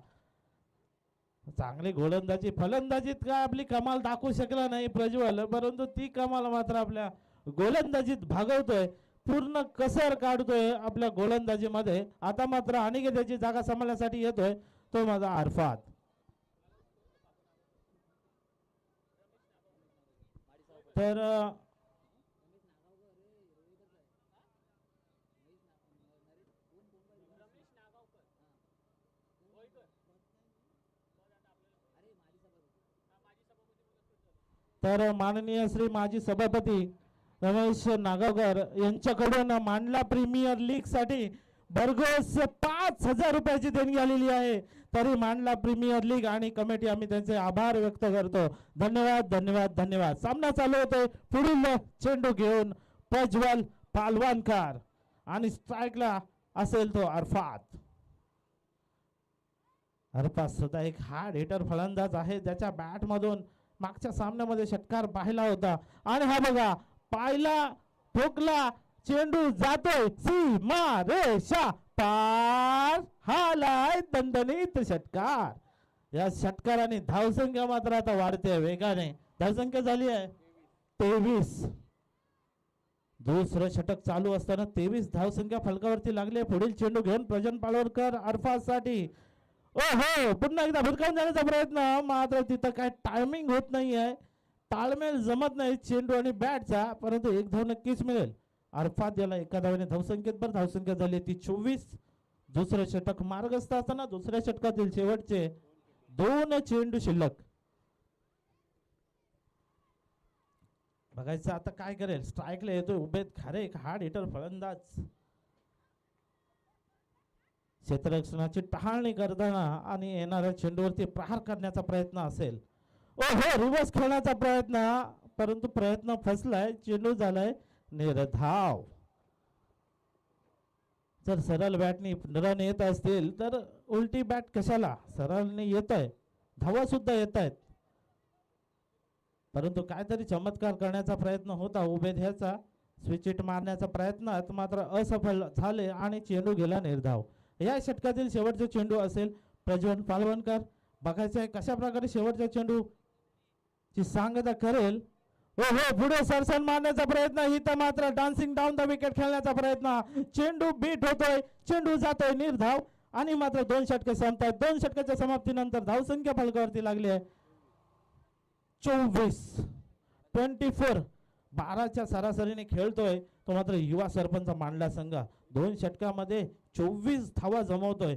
चांगली गोलंदाजी फलंदाजीत काय आपली कमाल दाखवू शकला नाही प्रज्वल, परंतु ती कमाल मात्र आपल्या गोलंदाजीत भागवतोय. पूर्ण कसर काढतोय आपल्या गोलंदाजीमध्ये. आता मात्र अनिकेताची जागा सांभाळण्यासाठी येतोय तो माझा अरफात. तर माननीय श्री माजी सभापती रमेश नागावकर यांच्याकडून मांडला प्रीमियर लीग साठी भरघोस 5,000 रुपयाची देणगी आलेली आहे. तरी मांडला प्रीमियर लीग आणि कमिटी आम्ही त्यांचे आभार व्यक्त करतो. धन्यवाद धन्यवाद धन्यवाद. सामना चालू होतोय. पुढील चेंडू घेऊन प्रज्वल पालवानकर आणि स्ट्राईकला असेल तो अरफात. अरफात सुद्धा एक हार्ड हिटर फलंदाज आहे. ज्याच्या बॅट मधून मागच्या सामन्यामध्ये षटकार पाहिला होता आणि हा बघा पाहिला ठोकला चेंडू जातोय सीमा रेषा पार. हालाय दणदणीत षटकार. या षटकाराने धावसंख्या मात्र आता वाढते वेगाने. धावसंख्या झाली आहे 23. दुसरं षटक चालू असताना 23 धावसंख्या फलकावरती लागले. पुढील चेंडू घेऊन प्रजन पालवरकर अरफात साठी. हो पुन्हा एकदा भुरकावून जाण्याचा प्रयत्न, मात्र तिथं काय टायमिंग होत नाहीये. ताळमेळ जमत नाही चेंडू आणि बॅटचा, परंतु एक धाव नक्कीच मिळेल. अरफात याला एका धावेने धावसंख्येत भर. धावसंख्या झाली ती 24. दुसरं षटक मार्गस्थ असताना दुसऱ्या षटकातील शेवटचे 2 चेंडू शिल्लक. बघायचं आता काय करेल. स्ट्राईकला येतोय उभेत खारे एक हार्ड हिटर फलंदाज. क्षेत्ररक्षणाची टहाळणी करताना आणि येणाऱ्या चेंडूवरती प्रहार करण्याचा प्रयत्न असेल. रिव्हर्स खेळण्याचा प्रयत्न, परंतु प्रयत्न फसलाय. चेंडू झालाय निर्धाव. जर सरळ बॅटनी रन येत असतील तर उलटी बॅट कशाला. सरळने येत आहे, धावा सुद्धा येत आहेत, परंतु काहीतरी चमत्कार करण्याचा प्रयत्न होता उभे ध्याचा. स्विच हिट मारण्याचा प्रयत्न मात्र असफल झाले आणि चेंडू गेला निर्धाव. या षटकातील शेवटचा चेंडू असेल प्रज्वल पालवणकर. बघायचं आहे कशा प्रकारे शेवटच्या चेंडू ची सांगता करेल. पुढे सरसन मारण्याचा प्रयत्न. ही तर मात्र डान्सिंग डाऊन द विकेट खेळण्याचा प्रयत्न. चेंडू बीट होतोय, चेंडू जातोय निर्धाव आणि मात्र 2 षटके संपतात. 2 षटकाच्या समाप्तीनंतर धावसंख्या फलकावरती लागली आहे 24. 12च्या सरासरीने खेळतोय तो मात्र युवा सरपंच मांडला संघ. 2 षटकामध्ये 24 धावा जमवतोय.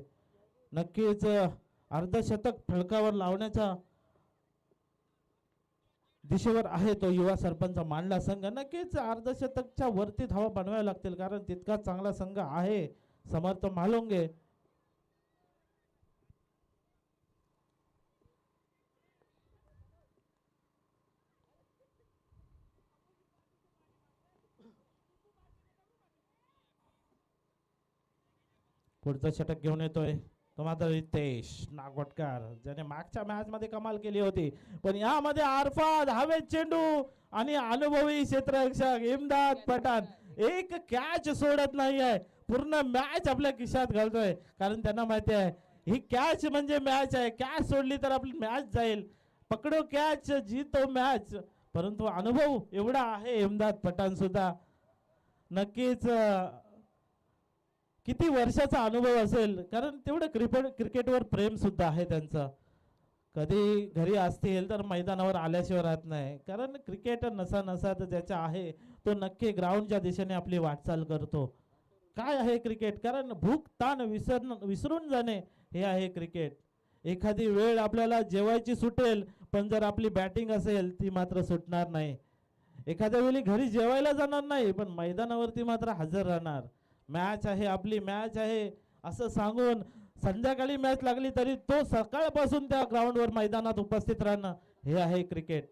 नक्कीच अर्धशतक फलकावर लावण्याच्या दिशेवर आहे तो युवा सरपंच मांडला संघ. नक्कीच अर्धशतकच्या वरती धावा बनवाव्या लागतील, कारण तितका चांगला संघ आहे समर्थ म्हालुंगे. पुढचं षटक घेऊन येतोय तो मात्र रितेश नागवटकर, ज्याने मागच्या मॅच मध्ये कमाल केली होती. पण यामध्ये अरफात हवेत चेंडू आणि अनुभवी क्षेत्ररक्षक इम्दाद पठाण एक कॅच सोडत नाही आहे. पूर्ण मॅच आपल्या खिशात घालतोय, कारण त्यांना माहिती आहे ही कॅच म्हणजे मॅच आहे. कॅच सोडली तर आपली मॅच जाईल. पकडो कॅच जीतो मॅच. परंतु अनुभव एवढा आहे इम्दाद पठाण सुद्धा. नक्कीच किती वर्षाचा अनुभव असेल, कारण तेवढं क्रिकेटवर प्रेम सुद्धा आहे त्यांचं. कधी घरी असतील तर मैदानावर आल्याशिवाय राहत नाही, कारण क्रिकेट नसा तर ज्याचा आहे तो नक्की ग्राउंडच्या दिशेने आपली वाटचाल करतो. काय आहे क्रिकेट, कारण भूक ताण विसरून जाणे हे आहे क्रिकेट. एखादी वेळ आपल्याला जेवायची सुटेल, पण जर आपली बॅटिंग असेल ती मात्र सुटणार नाही. एखाद्या वेळी घरी जेवायला जाणार नाही, पण मैदानावरती मात्र हजर राहणार. मॅच आहे आपली, मॅच आहे असं सांगून संध्याकाळी मॅच लागली तरी तो सकाळपासून त्या ग्राउंडवर मैदानात उपस्थित राहणं हे आहे क्रिकेट.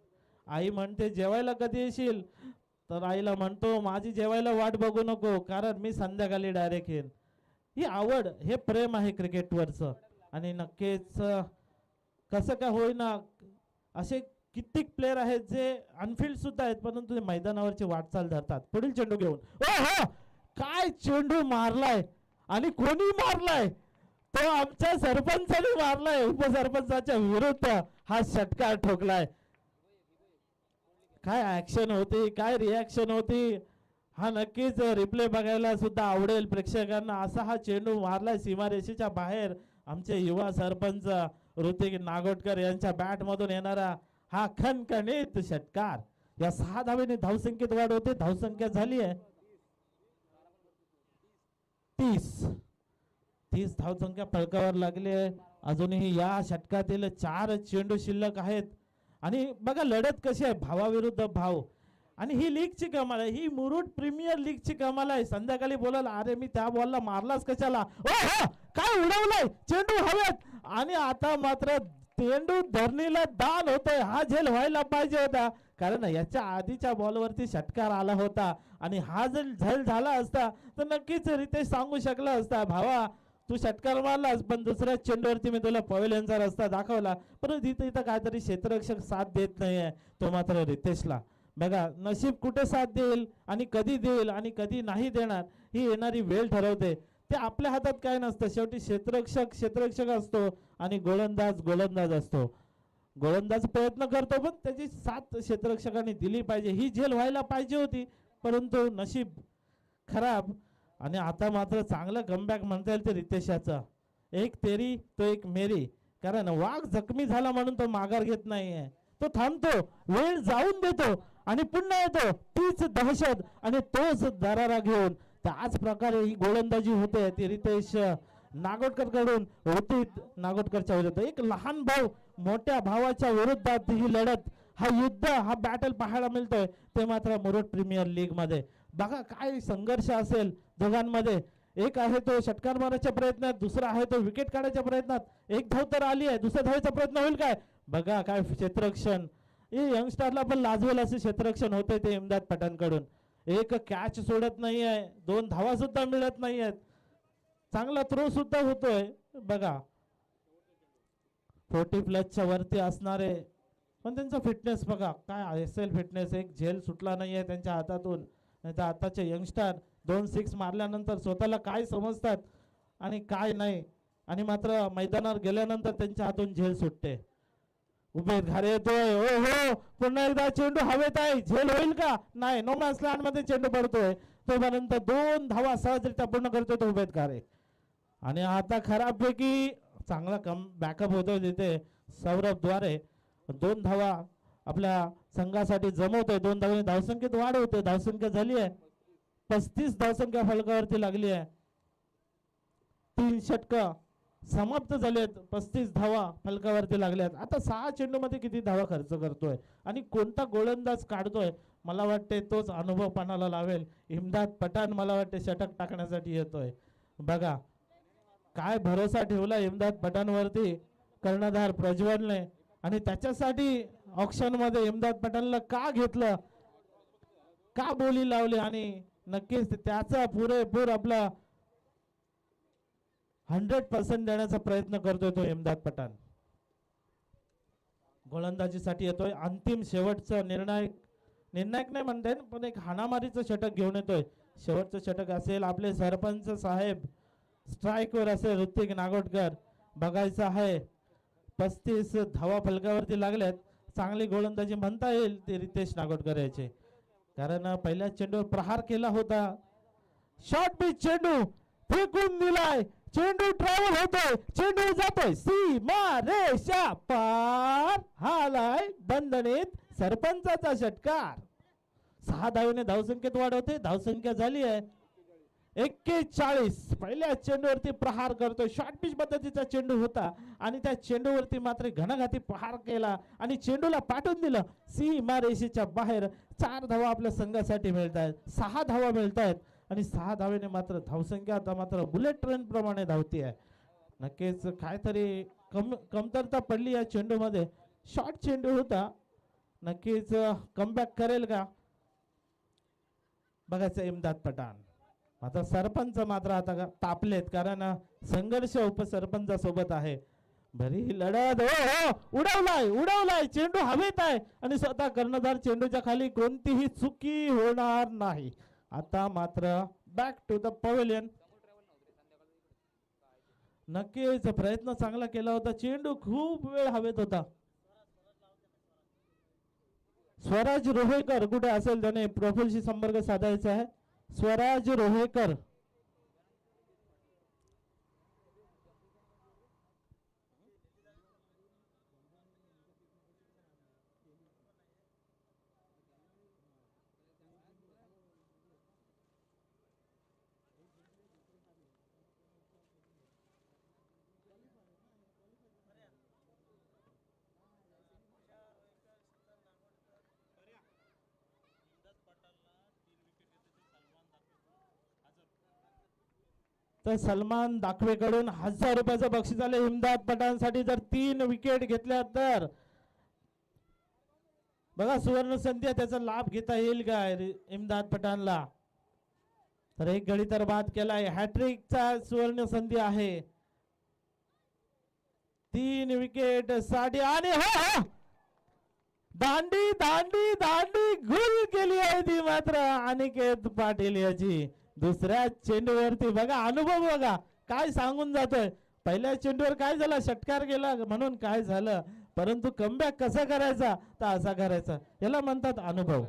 आई म्हणते जेवायला कधी येशील, तर आईला म्हणतो माझी जेवायला वाट बघू नको, कारण मी संध्याकाळी डायरेक्ट येईन. ही आवड, हे प्रेम आहे क्रिकेटवरचं. आणि नक्कीच कसं काय होईना असे कित्येक प्लेयर आहेत जे अनफिल्ड सुद्धा आहेत, परंतु ते मैदानावरची वाटचाल धरतात. पुढील चेंडू घेऊन हो काय चेंडू मारलाय आणि कोणी मारलाय, तो आमच्या सरपंचाने मारलाय. उपसरपंचाच्या विरुद्ध हा षटकार ठोकलाय. काय ऍक्शन होती, काय रिॲक्शन होती, हा नक्कीच रिप्ले बघायला सुद्धा आवडेल प्रेक्षकांना. असा हा चेंडू मारलाय सीमारेषेच्या बाहेर. आमचे युवा सरपंच ऋतिक नागोटकर यांच्या बॅट मधून येणारा हा खणखणीत षटकार. या 6 धावेने धावसंख्येत वाढ होते. धावसंख्या झाली आहे 30 धावसंख्या फलकावर लागली आहे. अजूनही या षटकातील 4 चेंडू शिल्लक आहेत. आणि बघा लढत कशी आहे, भावाविरुद्ध भाव. आणि ही लीगची कमाल आहे, ही मुरुड प्रीमियर लीगची कमाल आहे. संध्याकाळी बोलाल अरे मी त्या बॉलला मारलाच कशाला, काय उडवलाय चेंडू हवेत. आणि आता मात्र चेंडू धरणीला दान होतोय. हा झेल व्हायला पाहिजे होता, कारण याच्या आधीच्या बॉलवरती षटकार आला होता. आणि हा जर झेल झाला असता तर नक्कीच रितेश सांगू शकला असता भावा तू षटकार मारलास, पण दुसऱ्या चेंडूवरती मी तुला पवेलियनचा रस्ता दाखवला. परंतु इथं काहीतरी क्षेत्ररक्षक साथ देत नाहीये, तो मात्र रितेशला. बघा नशीब कुठे साथ देईल आणि कधी देईल आणि कधी नाही देणार ही येणारी वेळ ठरवते. ते आपल्या हातात काय नसतं. शेवटी क्षेत्ररक्षक असतो आणि गोलंदाज असतो. गोलंदाज प्रयत्न करतो, पण त्याची साथ क्षेत्ररक्षकांनी दिली पाहिजे. ही झेल व्हायला पाहिजे होती, परंतु नशीब खराब. आणि आता मात्र चांगलं कमबॅक म्हणता येईल ते रितेशाचं. एक तेरी तो एक मेरी, कारण वाघ जखमी झाला म्हणून तो माघार घेत नाहीये. तो थांबतो, वेळ जाऊन देतो आणि पुन्हा येतो. तीच दहशत आणि तोच दरारा घेऊन त्याच प्रकारे ही गोलंदाजी होते ती रितेश नागोटकर कडून ऋतिक नागोटकरच्या विरुद्ध. एक लहान भाऊ मोठ्या भावाच्या विरुद्धात ही लढत, हा युद्ध, हा बॅटल पाहायला मिळतोय ते मात्र मुरुड प्रीमियर लीग मध्ये. बघा काय संघर्ष असेल दोघांमध्ये. एक आहे तो षटकार मारण्याच्या प्रयत्नात, दुसरा आहे तो विकेट काढायच्या प्रयत्नात. एक धाव तर आली आहे, दुसऱ्या धावेचा प्रयत्न होईल काय. बघा काय क्षेत्ररक्षण, हे यंगस्टरला पण लाजवेल असे क्षेत्ररक्षण होते ते इम्दाद पठाणकडून. एक कॅच सोडत नाही आहे, 2 धावा सुद्धा मिळत नाही आहेत, चांगला थ्रो सुद्धा होतोय. बघा 40+ वरती असणारे, पण त्यांचा फिटनेस बघा काय असेल फिटनेस. एक झेल सुटला नाहीये त्यांच्या हातातून. नाही तर आताचे यंगस्टर 2 6 मारल्यानंतर स्वतःला काय समजतात आणि काय नाही, आणि मात्र मैदानावर गेल्यानंतर त्यांच्या हातून झेल सुटते. उमेद घारे येतोय, ओ हो पुन्हा एकदा चेंडू हवेत आहे, झेल होईल का नाही. नो मॅन्स लँड मध्ये चेंडू पडतोय, तोपर्यंत 2 धावा सहजरित्या पूर्ण करतोय तो उमेद घारे. आणि आता खराबपैकी चांगला बॅकअप होतोय तिथे सौरभ द्वारे. 2 धावा आपल्या संघासाठी जमवतोय. 2 धावांनी धावसंख्येत वाढ होते. धावसंख्या झाली आहे 35 धावसंख्या फलकावरती लागली आहे. 3 षटकं समाप्त झालेत, 35 धावा फलकावरती लागल्यात. आता 6 चेंडू मध्ये किती धावा खर्च करतोय आणि कोणता गोलंदाज काढतोय, मला वाटते तोच अनुभव पणाला लावेल. इम्दाद पठाण मला वाटते षटक टाकण्यासाठी येतोय. बघा काय भरोसा ठेवला इम्दाद पठाणवरती कर्णधार प्रज्वलने, आणि त्याच्यासाठी ऑक्शन मध्ये इम्दाद पठाणला का घेतलं, का बोली लावली, आणि नक्कीच त्याचा पुरेपूर आपला 100% देण्याचा प्रयत्न करतोय तो इम्दाद पठाण. गोलंदाजीसाठी येतोय. अंतिम शेवटचं निर्णायक नाही म्हणता येईल, पण एक हाणामारीचं षटक घेऊन येतोय. शेवटचं षटक असेल. आपले सरपंच साहेब स्ट्राईक वर असेल ऋतिक नागोटकर. बघायचं आहे 35 धावा फलकावरती लागल्यात. चांगली गोलंदाजी म्हणता येईल ते रितेश नागोटकर याचे, कारण पहिल्या चेंडूवर प्रहार केला होता. शॉर्ट पिच चेंडू फेकून दिलाय, चेंडू ट्रॅव्हल होतोय, चेंडू जातोय सीमा रेषा पार. हालाय दणदणीत सरपंचाचा षटकार. 6 धावेने धावसंख्येत वाढ होते. धावसंख्या झाली आहे 41. पहिल्या चेंडूवरती प्रहार करतोय. शॉर्ट पिच पद्धतीचा चेंडू होता आणि त्या चेंडूवरती मात्र घणाघाती प्रहार केला आणि चेंडूला पाठवून दिलं सीमा रेषेच्या बाहेर. 4 धावा आपल्या संघासाठी मिळत आहेत, 6 धावा मिळत आहेत आणि 6 धावेने मात्र धावसंख्या आता मात्र बुलेट ट्रेन प्रमाणे धावती आहे. नक्कीच काहीतरी कमतरता पडली या चेंडूमध्ये. शॉर्ट चेंडू होता, नक्कीच कमबॅक करेल का बघायचं इम्दाद पठाण. आता सरपंच मात्र आता तापलेत, कारण संघर्ष उपसरपंचासोबत आहे. बरी लढत. हो उडवलाय चेंडू हवेत आहे आणि स्वतः कर्णधार चेंडूच्या खाली. कोणतीही चुकी होणार नाही. आता मात्र बॅक टू द पवेलियन. नक्कीच प्रयत्न चांगला केला होता. चेंडू खूप वेळ हवेत होता. स्वराज रोहेकर कुठे असेल त्याने प्रोफाईलशी संपर्क साधायचा आहे. स्वराज रोहेकर. तर सलमान दाखवेकडून 1000 रुपयाचं बक्षीस आले इम्दाद पठाणसाठी. जर 3 विकेट घेतल्या तर बघा सुवर्ण संधी आहे, त्याचा लाभ घेता येईल का इम्दाद पठाणला. तर एक गडी तर बाद केलाय. हॅट्रिकचा सुवर्ण संधी आहे. 3 विकेट साठी आणि हो दांडी दांडी दांडी गुल केली आहे ती मात्र अनिकेत पाटील याची. दुसऱ्या चेंडूवरती बघा अनुभव बघा काय सांगून जातोय. पहिल्या चेंडूवर काय झालं, षटकार गेला म्हणून काय झालं, परंतु कमबॅक कसा करायचा तर असा करायचा, याला म्हणतात अनुभव.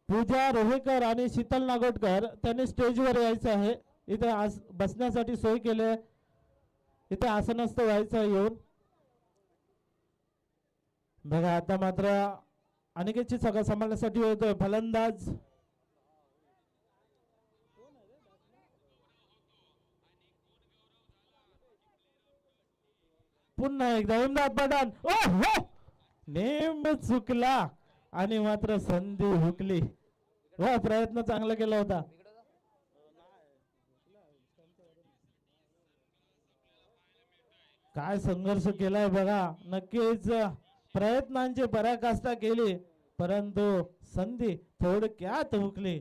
पूजा रोहेकर आणि शीतल नागोटकर त्यांनी स्टेजवर यायचं आहे. इथे बसण्यासाठी सोय केली. इथे आसनस्थ व्हायचं येऊन. बघा आता मात्र अनिकेतची सगळं सांभाळण्यासाठी होतोय फलंदाज. पुन्हा एकदा इम्दाद पठाण. नेम चुकला आणि मात्र संधी हुकली. वा प्रयत्न चांगला केला होता. काय संघर्ष केलाय बघा. नक्कीच प्रयत्नांची पराकाष्ठा केली परंतु संधी थोडक्यात हुकली.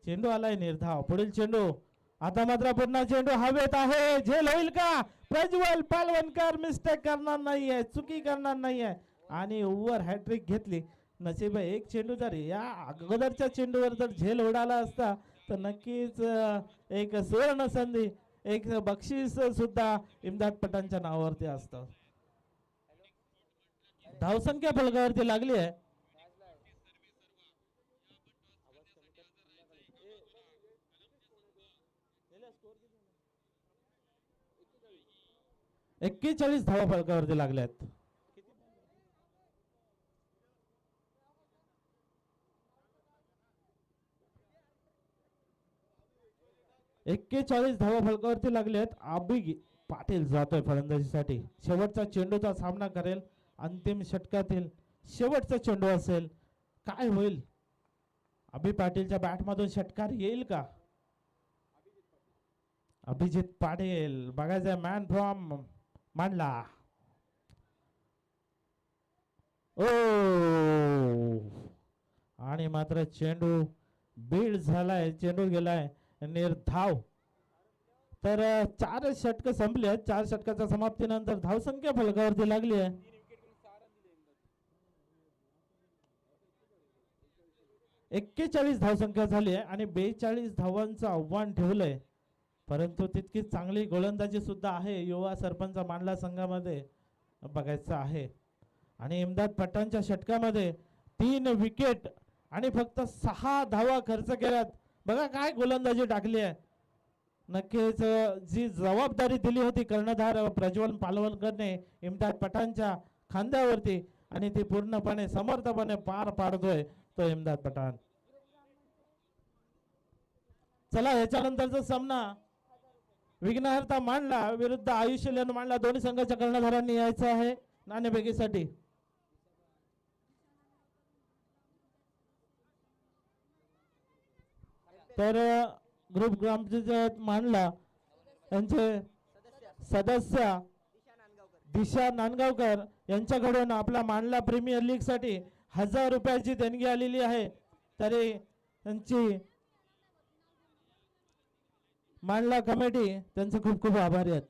चेंडू आलाय निर्धाव. पुढील चेंडू. आता मात्र पुन्हा चेंडू हवेत आहे. झेल होईल का. प्रज्वल पालवणकर मिस्टेक करणार नाहीये, चुकी करणार नाहीये आणि ओव्हर हॅट्रिक घेतली. नशीब एक चेंडू जर या अगोदरच्या चेंडूवर जर झेल उडाला असता तर नक्कीच एक सुवर्ण संधी, एक बक्षीस सुद्धा इम्दाद पठाणच्या नावावरती असतं. धावसंख्या फलकावरती लागली आहे. एक्केचाळीस धावा फलकावरती लागल्या आहेत. 41 धावा फलकावरती लागले आहेत. अभि पाटील जातोय फलंदाजीसाठी. शेवटचा चेंडूचा सामना करेल. अंतिम षटकातील शेवटचा चेंडू असेल. काय होईल. अभि पाटीलच्या बॅट मधून षटकार येईल का. अभिजित पाटील बघायचं मॅन फ्रॉम मांडला. ओ आणि मात्र चेंडू बीड झालाय. चेंडू गेलाय निर्धाव. तर 4 षटक संपले आहेत. 4 षटकाच्या समाप्तीनंतर धावसंख्या फलकावरती लागली आहे. 41 धावसंख्या झाली आहे आणि 42 धावांचं आव्हान ठेवलंय. परंतु तितकी चांगली गोलंदाजी सुद्धा आहे युवा सरपंच मांडला संघामध्ये बघायचं आहे. आणि इम्दाद पठाणच्या षटकामध्ये 3 विकेट आणि फक्त 6 धावा खर्च केल्यात. बघा काय गोलंदाजी टाकली आहे. नक्कीच जी जबाबदारी दिली होती कर्णधार प्रज्वल पालवणकरने इम्दाद पठाणच्या खांद्यावरती आणि ती पूर्णपणे समर्थपणे पार पाडतोय तो इम्दाद पठाण. चला याच्यानंतरचा सामना विघ्नहर्ता मांडला विरुद्ध आयुष्यलेन मांडला. दोन्ही संघाच्या कर्णधारांनी यायचं आहे नाणेफेकीसाठी. तर ग्रुप ग्रामपंचायत मांडला यांचे सदस्य दिशा नांदगावकर यांच्याकडून आपला मांडला प्रीमियर लीग साठी 1000 रुपयाची देणगी आलेली आहे. तरी त्यांची मांडला कमिटी त्यांचे खूप खूप आभारी आहेत.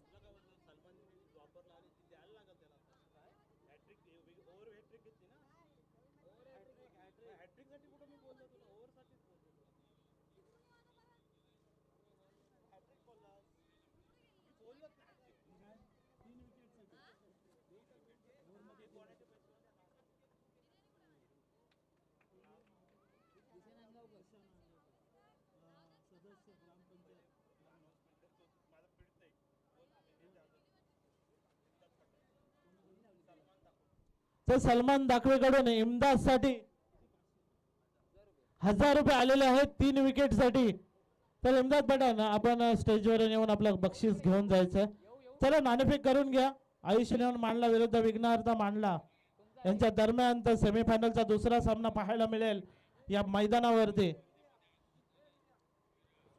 तर सलमान दाखवेकडून इमदाद साठी 1000 रुपये आलेले आहेत 3 विकेट साठी. तर इमदाद पठाण आपण स्टेजवर येऊन आपलं बक्षीस घेऊन जायचं. चला नाणेफेक करून घ्या. आयुष इलेव्हन मांडला विरुद्ध विघ्नहर्ता मांडला यांच्या दरम्यान तर सेमीफायनलचा दुसरा सामना पाहायला मिळेल या मैदानावरती.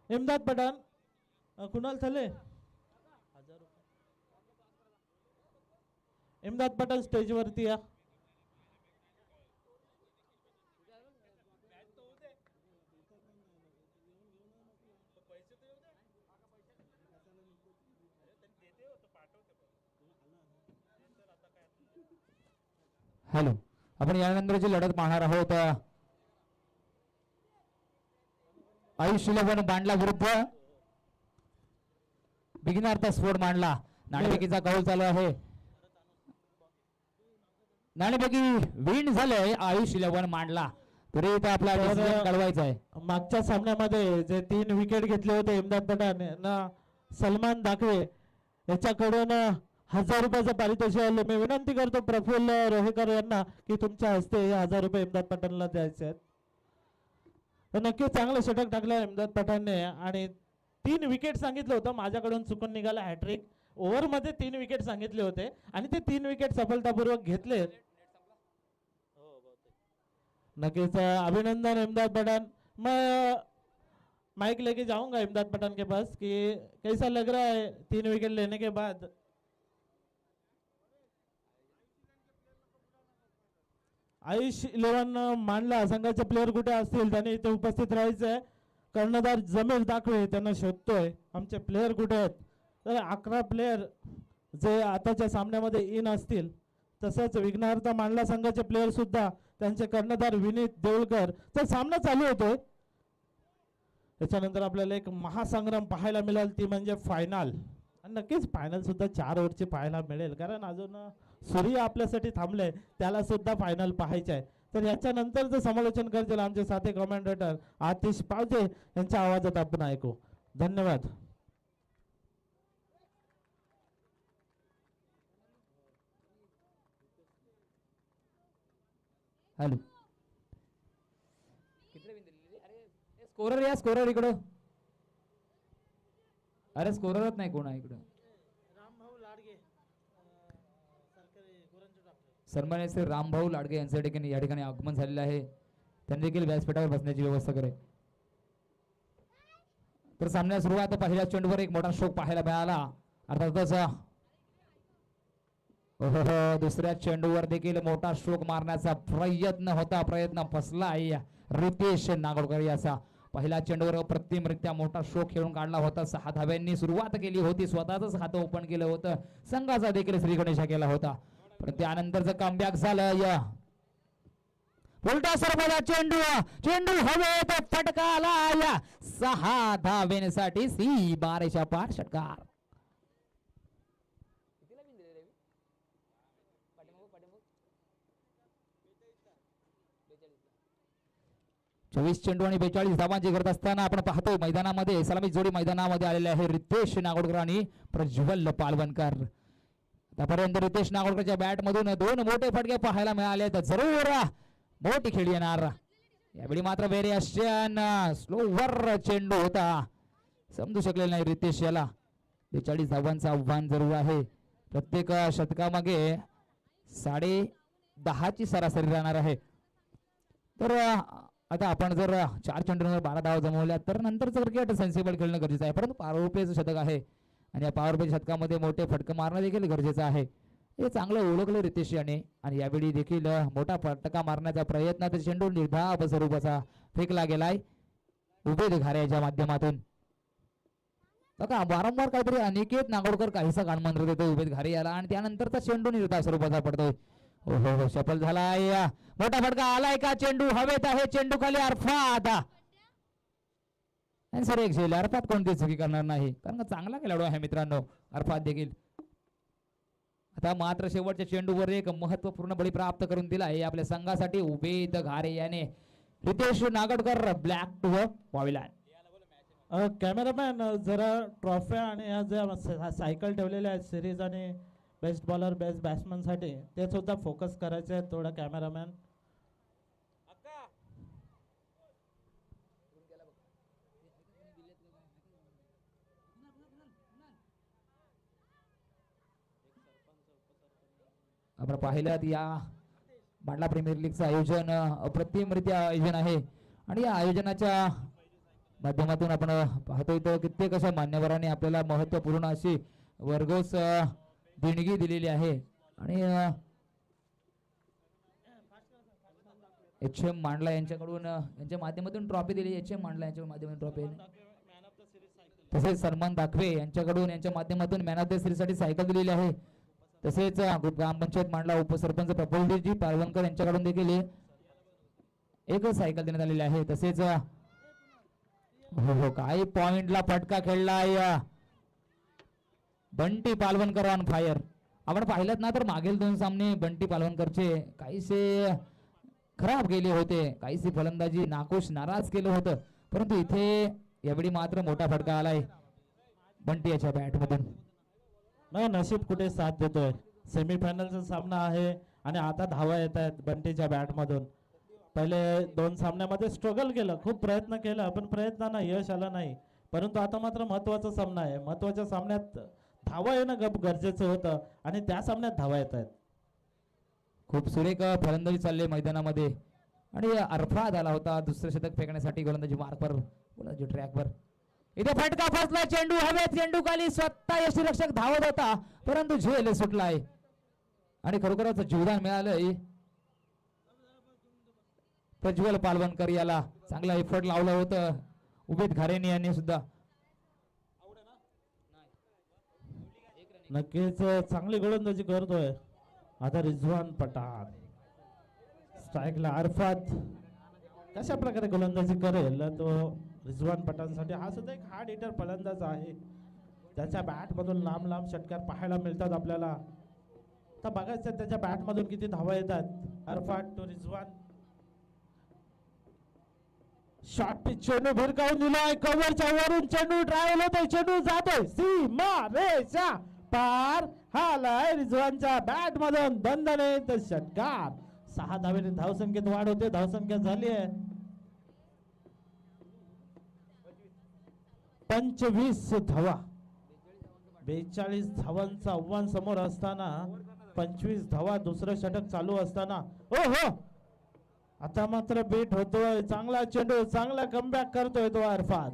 इमदाद पठाण कुणाल थले इमदाद पठाण स्टेजवरती या. हॅलो, आपण यानंतरची लढत पाहणार आहोत. आयुष इलेव्हन मांडला विरुद्ध विघ्नहर्ता स्फोट मांडला. नाणेफेकीचा कौल चालू आहे. नाणेफेकी विन झालंय आयुष इलेव्हन मांडला. तरी इथे आपला डिसिजन कळवायचा आहे. मागच्या सामन्यामध्ये जे 3 विकेट घेतले होते इमदाद पठाण यांना सलमान दाखवे याच्याकडून 1000 रुपयाचं पारितोषिक आलं. मी विनंती करतो प्रफुल्ल रोहेकर यांना की तुमच्या हस्ते हे 1000 रुपये इमदाद पठाणला द्यायचे आहेत. तर नक्की चांगलं षटक टाकलं इमदाद पठाणने आणि 3 विकेट सांगितलं होतं. माझ्याकडून चुकून निघाला हॅट्रिक. ओव्हर मध्ये 3 विकेट सांगितले होते आणि ते 3 विकेट सफलतापूर्वक घेतले. नक्कीच अभिनंदन इमदाद पठाण. मैं माइक लेके जाऊंगा इमदाद पठाण के पास कि कैसा लग रहा है 3 विकेट लेने के बाद. आयुष इलेव्हन मांडला संघाचे प्लेअर कुठे असतील त्यांनी इथे उपस्थित राहायचं आहे. कर्णधार जमीर दाखवे त्यांना शोधतोय आमचे प्लेअर कुठे आहेत. तर 11 प्लेअर जे आताच्या सामन्यामध्ये इन असतील. तसंच विघ्नहर्ता मांडला संघाचे प्लेअर सुद्धा त्यांचे कर्णधार विनीत देऊळकर. तर सामना चालू होतोय. त्याच्यानंतर आपल्याला एक महासंग्राम पाहायला मिळेल ती म्हणजे फायनल. आणि नक्कीच फायनल सुद्धा 4 ओव्हरची पाहायला मिळेल कारण अजून सूर्य आपल्यासाठी थांबले त्याला सुद्धा फायनल पाहायचे आहे. तर याच्यानंतरचं समालोचन करतील आमचे साथी कमेंटेटर आतिश पावजे यांच्या आवाजात आपण ऐकू. धन्यवाद. हॅलो, स्कोरर या स्कोरर इकडं. अरे स्कोररच नाही कोण आहे इकडं. सन्माननीय श्री रामभाऊ लाडगे यांच्या ठिकाणी या ठिकाणी आगमन झालेलं आहे. त्यांनी देखील व्यासपीठावर बसण्याची व्यवस्था करे. तर सामन्याला सुरुवात पहिल्या चेंडूवर एक मोठा स्ट्रोक पाहायला मिळाला. अर्थातच दुसऱ्या चेंडूवर देखील मोठा स्ट्रोक मारण्याचा प्रयत्न होता. प्रयत्न फसला आहे रितेश नागोडकर याचा. पहिल्या चेंडूवर अप्रतिमरित्या मोठा स्ट्रोक खेळून काढला होता. 6 धाव्यांनी सुरुवात केली होती. स्वतःच खातं ओपन केलं होतं. संघाचा देखील श्री गणेशा केला होता. पण त्यानंतरचं कमबॅक झालं. उलटा सरबला चेंडू हवेत फटकाला या 6 धावेसाठी सी बारेच्या पार षटकार. 24 चेंडू आणि 42 धावांची करत असताना आपण पाहतोय मैदानामध्ये सलामी जोडी मैदानामध्ये आलेले आहे रितेश नागोडकर आणि प्रज्वल पालवणकर. आतापर्यंत रितेश नागोडकरच्या बॅट मधून 2 मोठे फटके पाहायला मिळाले. तर जरूर मोठी खेळी येणार. यावेळी मात्र व्हेरिएशन स्लोवर चेंडू होता. समजू शकले नाही रितेश याला. 42 धावांचं आव्हान जरूर आहे. प्रत्येक षटकामागे 10.5ची सरासरी राहणार आहे. तर आता आपण जर 4 चेंडूंवर 12 धावा जमवल्या तर नंतरचं क्रिकेट सेन्सिबल खेळणं गरजेचं आहे. परंतु पॉवर प्लेचं शतक आहे आणि या पॉवर प्ले शतकामध्ये मोठे फटके मारणं देखील गरजेचं आहे. हे चांगलं ओळखलं रितेश याने आणि यावेळी देखील मोठा फटका मारण्याचा प्रयत्न. तर चेंडू निर्धाव स्वरूपाचा फेकला गेलाय उभे घाऱ्याच्या माध्यमातून. बघा वारंवार काहीतरी अनिकेत नागोडकर काहीसा गाणमंत्र देतो उभेत घारी याला आणि त्यानंतरचा चेंडू निर्धाव स्वरूपाचा पडतोय. हो हो हो सफल झालाय. मोठा फटका आलाय का? चेंडू हवेत आहे. चेंडू खाली अरफात. सर एक झेल अरफात कोणती चुकी करणार नाही कारण का चांगला खेळाडू आहे मित्रांनो अरफात देखील. आता मात्र शेवटच्या चेंडूवर एक महत्वपूर्ण बळी प्राप्त करून दिला आहे आपल्या संघासाठी उभेत घारे याने. Ritesh Nagadkar back to pavilion. Cameraman जरा ट्रॉफ्या आणि ह्या ज्या सायकल ठेवलेल्या आहेत सिरीज आणि बेस्ट बॉलर बेस्ट बॅट्समन साठी ते सुद्धा फोकस करायचे आहेत थोडा कॅमेरामॅन. आपण पाहिलं या बांडला प्रीमियर लीगचं आयोजन अप्रतिमरित्या आयोजन आहे आणि या आयोजनाच्या माध्यमातून आपण पाहतोय तर कित्येक अशा मान्यवरांनी आपल्याला महत्वपूर्ण अशी वर्गोस देणगी दिलेली आहे आणि एच.एम. मांडला यांच्याकडून यांच्या माध्यमातून ट्रॉफी दिली. एच.एम. मांडला यांच्या माध्यमातून ट्रॉफी तसेच सन्मान दाखवे यांच्याकडून यांच्या माध्यमातून मॅन ऑफ द सिरीज साठी सायकल दिलेली आहे. तसेच ग्रामपंचायत मांडला उपसरपंच प्रफुल्लजी पालवणकर यांच्याकडून देखील एक सायकल देण्यात आलेली आहे. तसेच हो हो काही पॉइंटला फटका खेळलाय बंटी पालवणकर ऑन फायर. आपण पाहिलं ना तर मागील 2 सामने बंटी पालवणकरचे काहीसे खराब गेले होते. काहीसे फलंदाजी नाखुश नाराज केलं होतं परंतु इथे यावेळी मात्र मोठा फटका आलाय बंटी याच्या बॅट मधून. नशीब कुठे साथ देतोय. सेमीफायनलचा सामना आहे आणि आता धावा येत आहेत बंटीच्या बॅट मधून. पहिले 2 सामन्यामध्ये स्ट्रगल केलं खूप प्रयत्न केला पण प्रयत्नांना यश आलं नाही परंतु आता मात्र महत्वाचा सामना आहे. महत्वाच्या सामन्यात धावा येणं गरजेचं होतं आणि त्या सामन्यात धावा येत आहेत. खूप सुरेख फलंदाजी चालली मैदानामध्ये आणि अरफात आला होता दुसरं शतक फेकण्यासाठी गोलंदाजी मार्कवर गोलंदाजी ट्रॅकवर. इथे फटका फसला. चेंडू हवेत. चेंडू खाली. स्वतः यष्टीरक्षक धावत होता परंतु झेल सुटलाय आणि खरोखरच जीवदान मिळालंय प्रज्वल पालवणकर याला. चांगला एफर्ट लावलं होतं उभेत घारेनी यांनी सुद्धा. नक्कीच चांगली गोलंदाजी करतोय आता रिझवान पठाण. स्ट्राईकला अरफात कशा प्रकारे गोलंदाजी करेल तो रिझवान पठाणसाठी. हा सुद्धा एक हार्ड हिटर फलंदाज आहे त्याच्या बॅट मधून लांब लांब षटकार पाहायला मिळतात आपल्याला. तर बघायचं त्याच्या बॅट मधून किती धावा येतात. Arfat to Rizwan. Shot pitch चेंडू भिरकावून दिलाय कव्हरच्या वरून. चेंडू ट्रायल होतोय. चेंडू जातोय सीमा रेषा पार. हालाय रिझवानच्या बॅट मधून दणदणीत षटकार. 6 धावेने धावसंख्येत वाढ होते. धावसंख्या झाली आहे 25 धावा. 42 धावांचा आव्हान समोर असताना 25 धावा दुसरं षटक चालू असताना ओ हो आता मात्र बेट होतोय. चांगला चेंडू चांगला कमबॅक करतोय तो अरफात.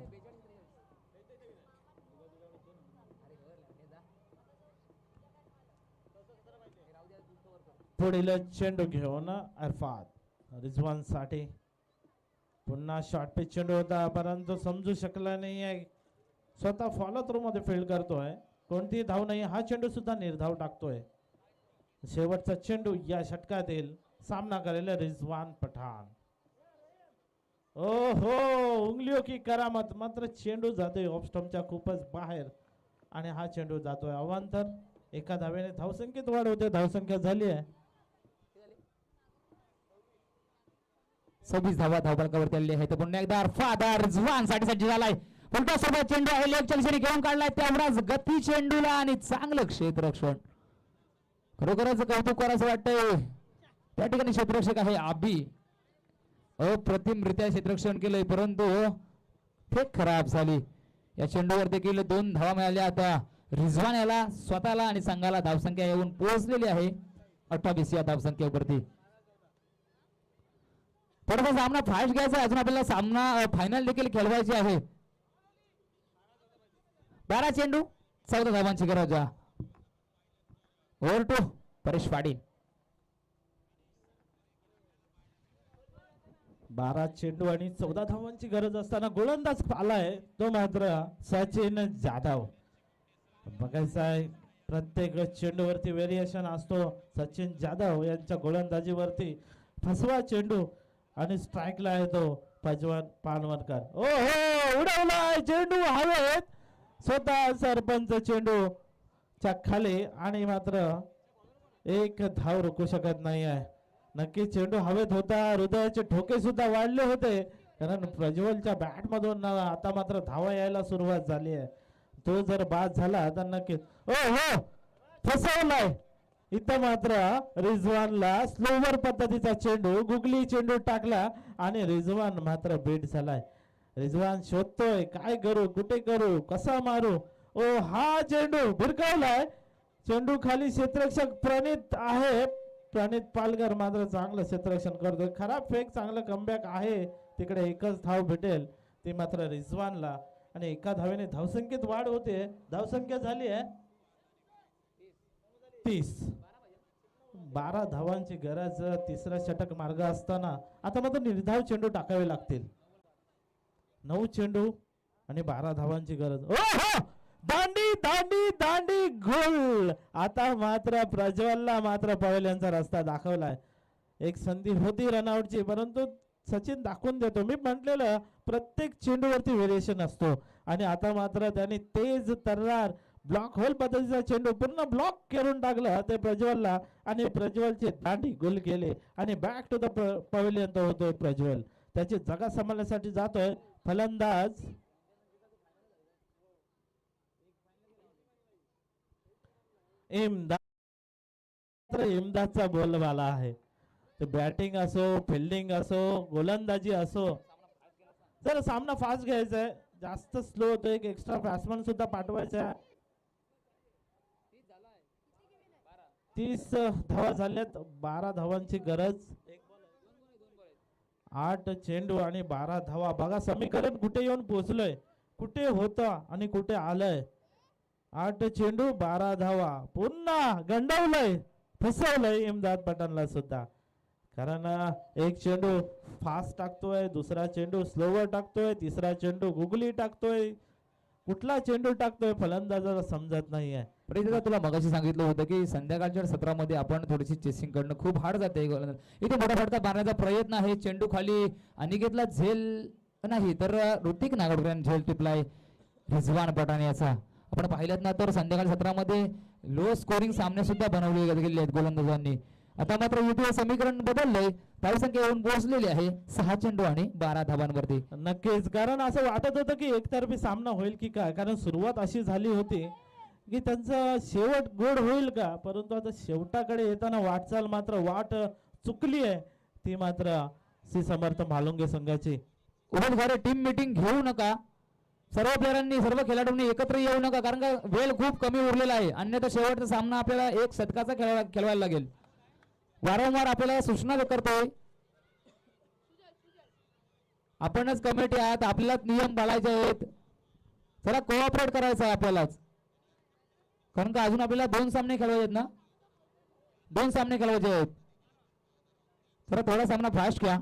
पुढील चेंडू घेऊन अरफात रिझवान साठी. पुन्हा शॉर्ट पिच चेंडू होता परंतु समजू शकला नाही आहे. स्वतः फॉलो थ्रू मध्ये फील्ड करतोय. कोणतीही धाव नाही. हा चेंडू सुद्धा निर्धाव टाकतोय. शेवटचा चेंडू या षटकात येईल. सामना करेल रिझवान पठाण. ओहो उंगलियों की करामत. मात्र चेंडू जातोय ऑफ स्टंपच्या खूपच बाहेर आणि हा चेंडू जातोय अवांतर. 1 धावेने धावसंख्येत वाढ होते. धावसंख्या झाली आहे 26 धावा धावफलकावरती आलेली आहे. तर पुन्हा एकदा अरफात रिझवान साठी सज्ज झालाय. पुलटा सोबत चेंडू आहे लेग चलशेरी घेऊन काढलाय तेवढाच गती चेंडूला आणि चांगलं क्षेत्ररक्षण. खरोखरच कौतुक करायचं वाटतंय. त्या ठिकाणी क्षेत्ररक्षक आहे आबी. अप्रतिमरित्या क्षेत्ररक्षण केलंय परंतु फेक खराब झाली. या चेंडूवर देखील 2 धावा मिळाल्या. आता रिझवान याला स्वतःला आणि संघाला धावसंख्या येऊन पोहोचलेली आहे 28 या धावसंख्येवरती. थोडासा सामना फास्ट घ्यायचा. अजून आपल्याला सामना फायनल देखील खेळवायची आहे. 12 चेंडू 14 धावांची गरज. Over to Paresh Patil. 12 चेंडू आणि 14 धावांची गरज असताना गोलंदाज आलाय तो मात्र सचिन जाधव. बघायचं आहे प्रत्येक चेंडूवरती व्हेरिएशन असतो. सचिन जाधव यांच्या गोलंदाजीवरती फसवा चेंडू आणि स्ट्राईकला आहे तो पजवान पानवरकर. ओ हो उडवलाय चेंडू हवेत. स्वतः सरपंच चेंडू च्या खाली आणि मात्र एक धाव रोखू शकत नाही आहे. नक्की चेंडू हवेत होता. हृदयाचे ठोके सुद्धा वाढले होते कारण प्रज्वलच्या बॅट मधून आता मात्र धावा यायला सुरुवात झाली आहे. तो जर बाद झाला तर नक्कीच ओ हो फसवलाय. इथं मात्र रिझवानला स्लोवर पद्धतीचा चेंडू गुगली चेंडू टाकला आणि रिझवान मात्र बीट झालाय. रिझवान शोधतोय काय करू कुठे करू कसा मारू. ओ हा चेंडू भिरकावलाय. चेंडू खाली क्षेत्ररक्षक प्रणित आहे. प्रणित पालकर मात्र चांगलं क्षेत्ररक्षण करतोय. खराब फेक चांगलं कमबॅक आहे. तिकडे एकच धाव भेटेल ती मात्र रिझवानला आणि एका धावेने धावसंख्येत वाढ होते. धावसंख्या झाली आहे 30. 12 धावांची गरज. तिसरा षटक मार्ग असताना आता मात्र निर्धाव चेंडू टाकावे लागतील. 9 चेंडू आणि 12 धावांची गरज. ओ हो दांडी दांडी दांडी गोल. आता मात्र प्रज्वलला मात्र पवेल यांचा रस्ता दाखवलाय. एक संधी होती रनआउटची परंतु सचिन दाखवून देतो. मी म्हटलेलं प्रत्येक चेंडूवरती व्हेरिएशन असतो आणि आता मात्र त्यांनी तेज तर्रार ब्लॉक होल पद्धतीचा चेंडू पूर्ण ब्लॉक करून टाकला ते प्रज्वलला आणि प्रज्वलचे दांडी गोल केले आणि बॅक टू द पवेलियन तो होतोय प्रज्वल. त्याची जागा सांभाळण्यासाठी जातोय फलंदाज इमदादचा बोलबाला आहे. ते बॅटिंग असो फिल्डिंग असो गोलंदाजी असो. जर सामना फास्ट घ्यायचा आहे जास्त स्लो होतो. एक एक्स्ट्रा बॅट्समन सुद्धा पाठवायचा. 30 धावा झाल्यात. 12 धावांची गरज. 8 चेंडू आणि 12 धावा. बघा समीकरण कुठे येऊन पोहोचलोय. कुठे होता आणि कुठे आलंय. 8 चेंडू 12 धावा. पुन्हा गंडवलंय फसवलंय इमदाद पठाणला सुद्धा. कारण एक चेंडू फास्ट टाकतोय दुसरा चेंडू स्लोवर टाकतोय तिसरा चेंडू गुगली टाकतोय. कुठला चेंडू टाकतोय फलंदाजाला समजत नाहीये. प्रेरिता तुला मगाशी सांगितलं होतं की संध्याकाळच्या सत्रामध्ये आपण थोडीशी चेसिंग करणं खूप हार्ड जाते. इथे मोठा फटका मारण्याचा प्रयत्न आहे. चेंडू खाली अनिकेतला झेल नाही तर ऋतिक नागडकरांनी झेल टिपलाय रिझवान पठाण याचा. आपण पाहिलं ना तर संध्याकाळच्या सत्रामध्ये लो स्कोरिंग सामने सुद्धा बनवले गेले आहेत गोलंदाजांनी. आता मात्र युपीए समीकरण बदललंय. धावसंख्या येऊन पोहोचलेली आहे 6 चेंडू आणि 12 धावांवरती. नक्कीच कारण असं वाटत होतं की एकतर्फी सामना होईल की काय. कारण सुरुवात अशी झाली होती की त्यांचा शेवट गोड होईल का. परंतु आता शेवटाकडे येताना वाटचाल मात्र वाट चुकली आहे ती मात्र श्री समर्थ म्हालुंगे संघाची. उमेदवार टीम मीटिंग घेऊ नका. सर्व प्लेयरांनी सर्व खेळाडूंनी एकत्र येऊ नका कारण का वेळ खूप कमी उरलेला आहे. अन्यथा शेवटचा सामना आपल्याला 1 शतकाचा खेळवायला लागेल. वारंवार आपल्याला सूचना करतोय. आपणच कमिटी आहात आपल्यालाच नियम पाळायचे आहेत. जरा कोऑपरेट करायचं आहे आपल्यालाच. कारण का अजून आपल्याला 2 सामने खेळवायचे आहेत ना. 2 सामने खेळवायचे आहेत. जरा थोडा सामना फास्ट घ्या.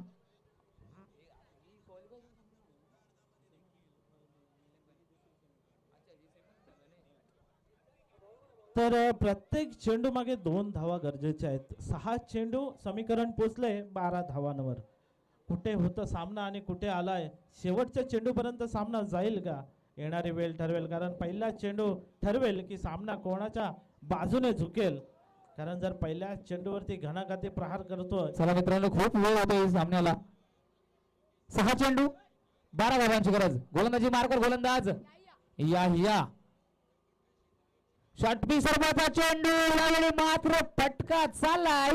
तर प्रत्येक चेंडू मागे 2 धावा गरजेच्या आहेत. 6 चेंडू समीकरण पोचले 12 धावांवर. कुठे होतं सामना आणि कुठे आलाय. शेवटच्या चेंडूपर्यंत सामना जाईल का येणारी वेळ ठरवेल. कारण पहिला चेंडू ठरवेल की सामना कोणाच्या बाजूने झुकेल. कारण जर पहिल्या चेंडूवरती घणाघाती प्रहार करतोय. चला मित्रांनो खूप वेळ होतोय सामन्याला. 6 चेंडू 12 धावांची गरज. गोलंदाजी मार्कर गोलंदाज या षटपी सर्वाचा चेंडू यावेळी मात्र फटका चाललाय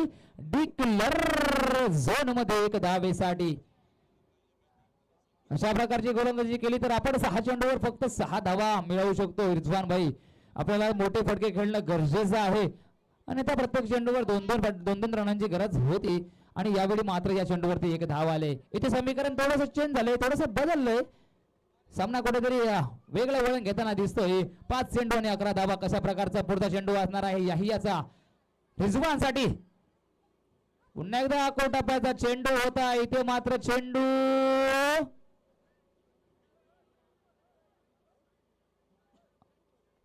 डिक्लर झोन मध्ये 1 धावेसाठी. अशा प्रकारची गोलंदाजी केली तर आपण 6 चेंडूवर फक्त 6 धावा मिळवू शकतो. रिझवान भाई आपल्याला मोठे फटके खेळणं गरजेचं आहे आणि त्या प्रत्येक चेंडूवर 2-2 रनांची गरज होती आणि यावेळी मात्र या चेंडूवरती 1 धाव आले. इथे समीकरण थोडंसं चेंज झालंय थोडंसं बदललंय. सामना कुठेतरी वेगळं वळण घेताना दिसतोय. 5 चेंडू आणि 11 धावा. कशा प्रकारचा पुढचा चेंडू असणार आहे याहियाचा रिझवानसाठी. पुन्हा एकदा कोटाप्याचा चेंडू होता इथे मात्र चेंडू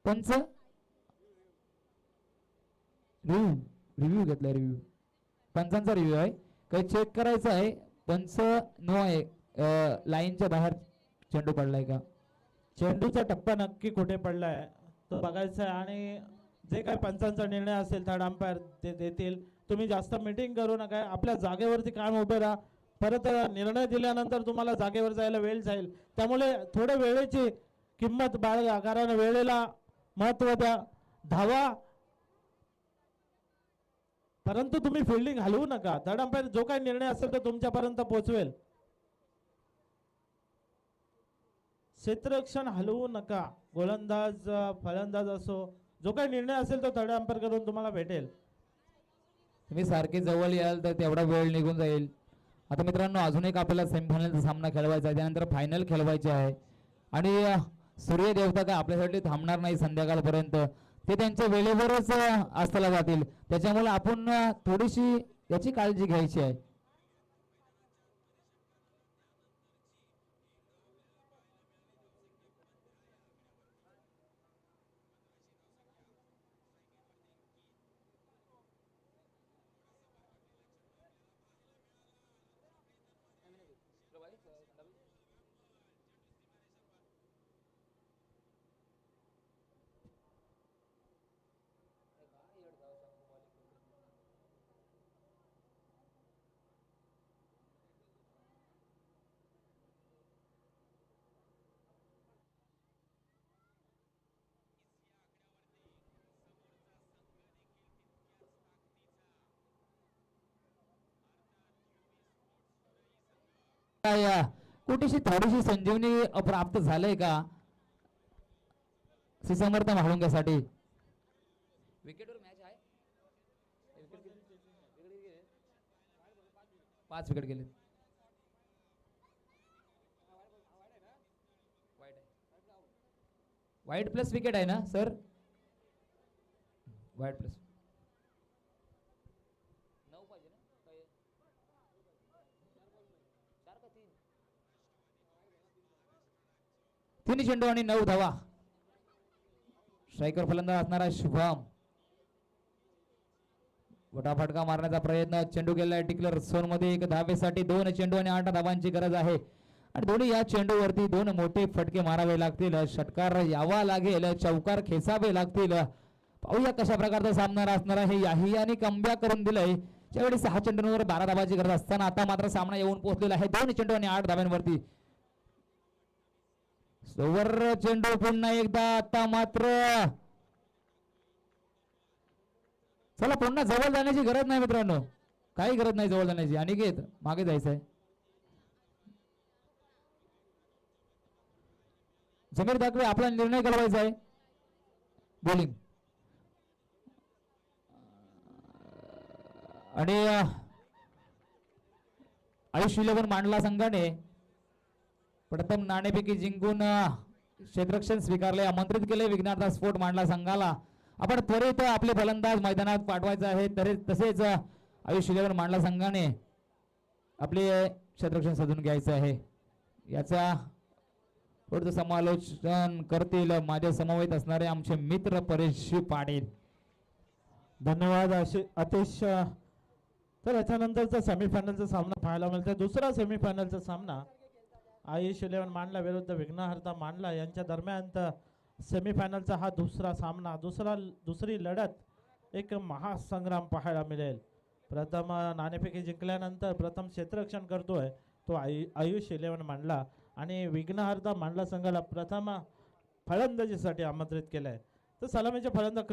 पंच रिव्ह्यू घेतलाय. रिव्ह्यू पंचांचा रिव्ह्यू आहे. काही चेक करायचं आहे. पंच नो आहे. लाईनच्या बाहेर चेंडू पडलाय का. चेंडूचा टप्पा नक्की कुठे पडलाय तो बघायचा आहे आणि जे काही पंचांचा निर्णय असेल थर्ड अंपायर ते देतील. तुम्ही जास्त मीटिंग करू नका. आपल्या जागेवरती काम उभे राहा. परत निर्णय दिल्यानंतर तुम्हाला जागेवर जायला वेळ जाईल. त्यामुळे थोड्या वेळेची किंमत बाळगा कारण वेळेला महत्व द्या. धावा परंतु तुम्ही फिल्डिंग हलवू नका. थर्ड अंपायर जो काही निर्णय असेल तो तुमच्यापर्यंत पोहोचवेल. क्षेत्ररक्षण हलवू नका. गोलंदाज फलंदाज असो जो काही निर्णय असेल तो थर्ड अंपायर करून तुम्हाला भेटेल. तुम्ही सारखे जवळ याल तर तेवढा वेळ निघून जाईल. आता मित्रांनो अजून एक आपल्याला सेमीफायनलचा सामना खेळवायचा आहे. त्यानंतर फायनल खेळवायचे आहे आणि सूर्य देवता काय आपल्यासाठी थांबणार नाही संध्याकाळपर्यंत. ते त्यांच्या वेळेवरच अस्ताला जातील. त्याच्यामुळे आपण थोडीशी याची काळजी घ्यायची आहे. कुठेशी थोडीशी संजीवनी प्राप्त झालंय का समर्थ म्हाळुंग्यासाठी. विकेटवर मॅच आहे. 5 विकेट गेले. वाईट प्लस विकेट आहे ना सर. वाईट प्लस 9 पाहिजे ना. 3 चेंडू आणि 9 धावा. स्ट्रायकर फलंदाज असणारा शुभम. फटका मारण्याचा प्रयत्न. चेंडू गेलाय टिकलर झोन मध्ये. 1 धावेसाठी 2 चेंडू आणि 8 धावांची गरज आहे आणि दोन्ही या चेंडूवरती 2 मोठे फटके मारावे लागतील. षटकार यावा लागेल. चौकार खेचावे लागतील. पाहूया कशा प्रकारचा सामना असणार आहे. याही कमबॅक करून दिलंय. त्यावेळी 6 चेंडूंवर 12 धावांची गरज असताना आता मात्र सामना येऊन पोहोचलेला आहे 2 चेंडू आणि 8 धावांवरती. स्लोवर चेंडू पुन्हा एकदा. आता मात्र चला पुन्हा जवळ जाण्याची गरज नाही मित्रांनो. काही गरज नाही जवळ जाण्याची. अनिकेत मागे जायचंय. जमीर दाखवे आपला निर्णय कळवायचा आहे. बॉलिंग आणि आयुष 11 मांडला संघाने प्रथम नाणेफेकी जिंकून क्षेत्ररक्षण स्वीकारले. आमंत्रित केले विघ्नार्थ स्फोट मांडला संघाला. आपण त्वरित आपले फलंदाज मैदानात पाठवायचे आहे. तसेच आयुष 11 मांडला संघाने आपले क्षेत्ररक्षण साधून घ्यायचे आहे. याचा पुढचं समालोचन करतील माझ्या समवेत असणारे आमचे मित्र परेश पाटील. धन्यवाद आतिश. तर याच्यानंतरचा सेमीफायनलचा सामना पाहायला मिळतो. दुसरा सेमीफायनलचा सामना आयुष 11 मांडला विरुद्ध विघ्नहर्ता मांडला यांच्या दरम्यान सेमीफायनलचा हा दुसरा सामना. दुसरी लढत एक महासंग्राम पाहायला मिळेल. प्रथम नाणेफेकी जिंकल्यानंतर प्रथम क्षेत्ररक्षण करतोय तो आयुष 11 मांडला आणि विघ्नहर्ता मांडला संघाला प्रथम फलंदाजीसाठी आमंत्रित केलंय. तर सलामीच्या फलंदाज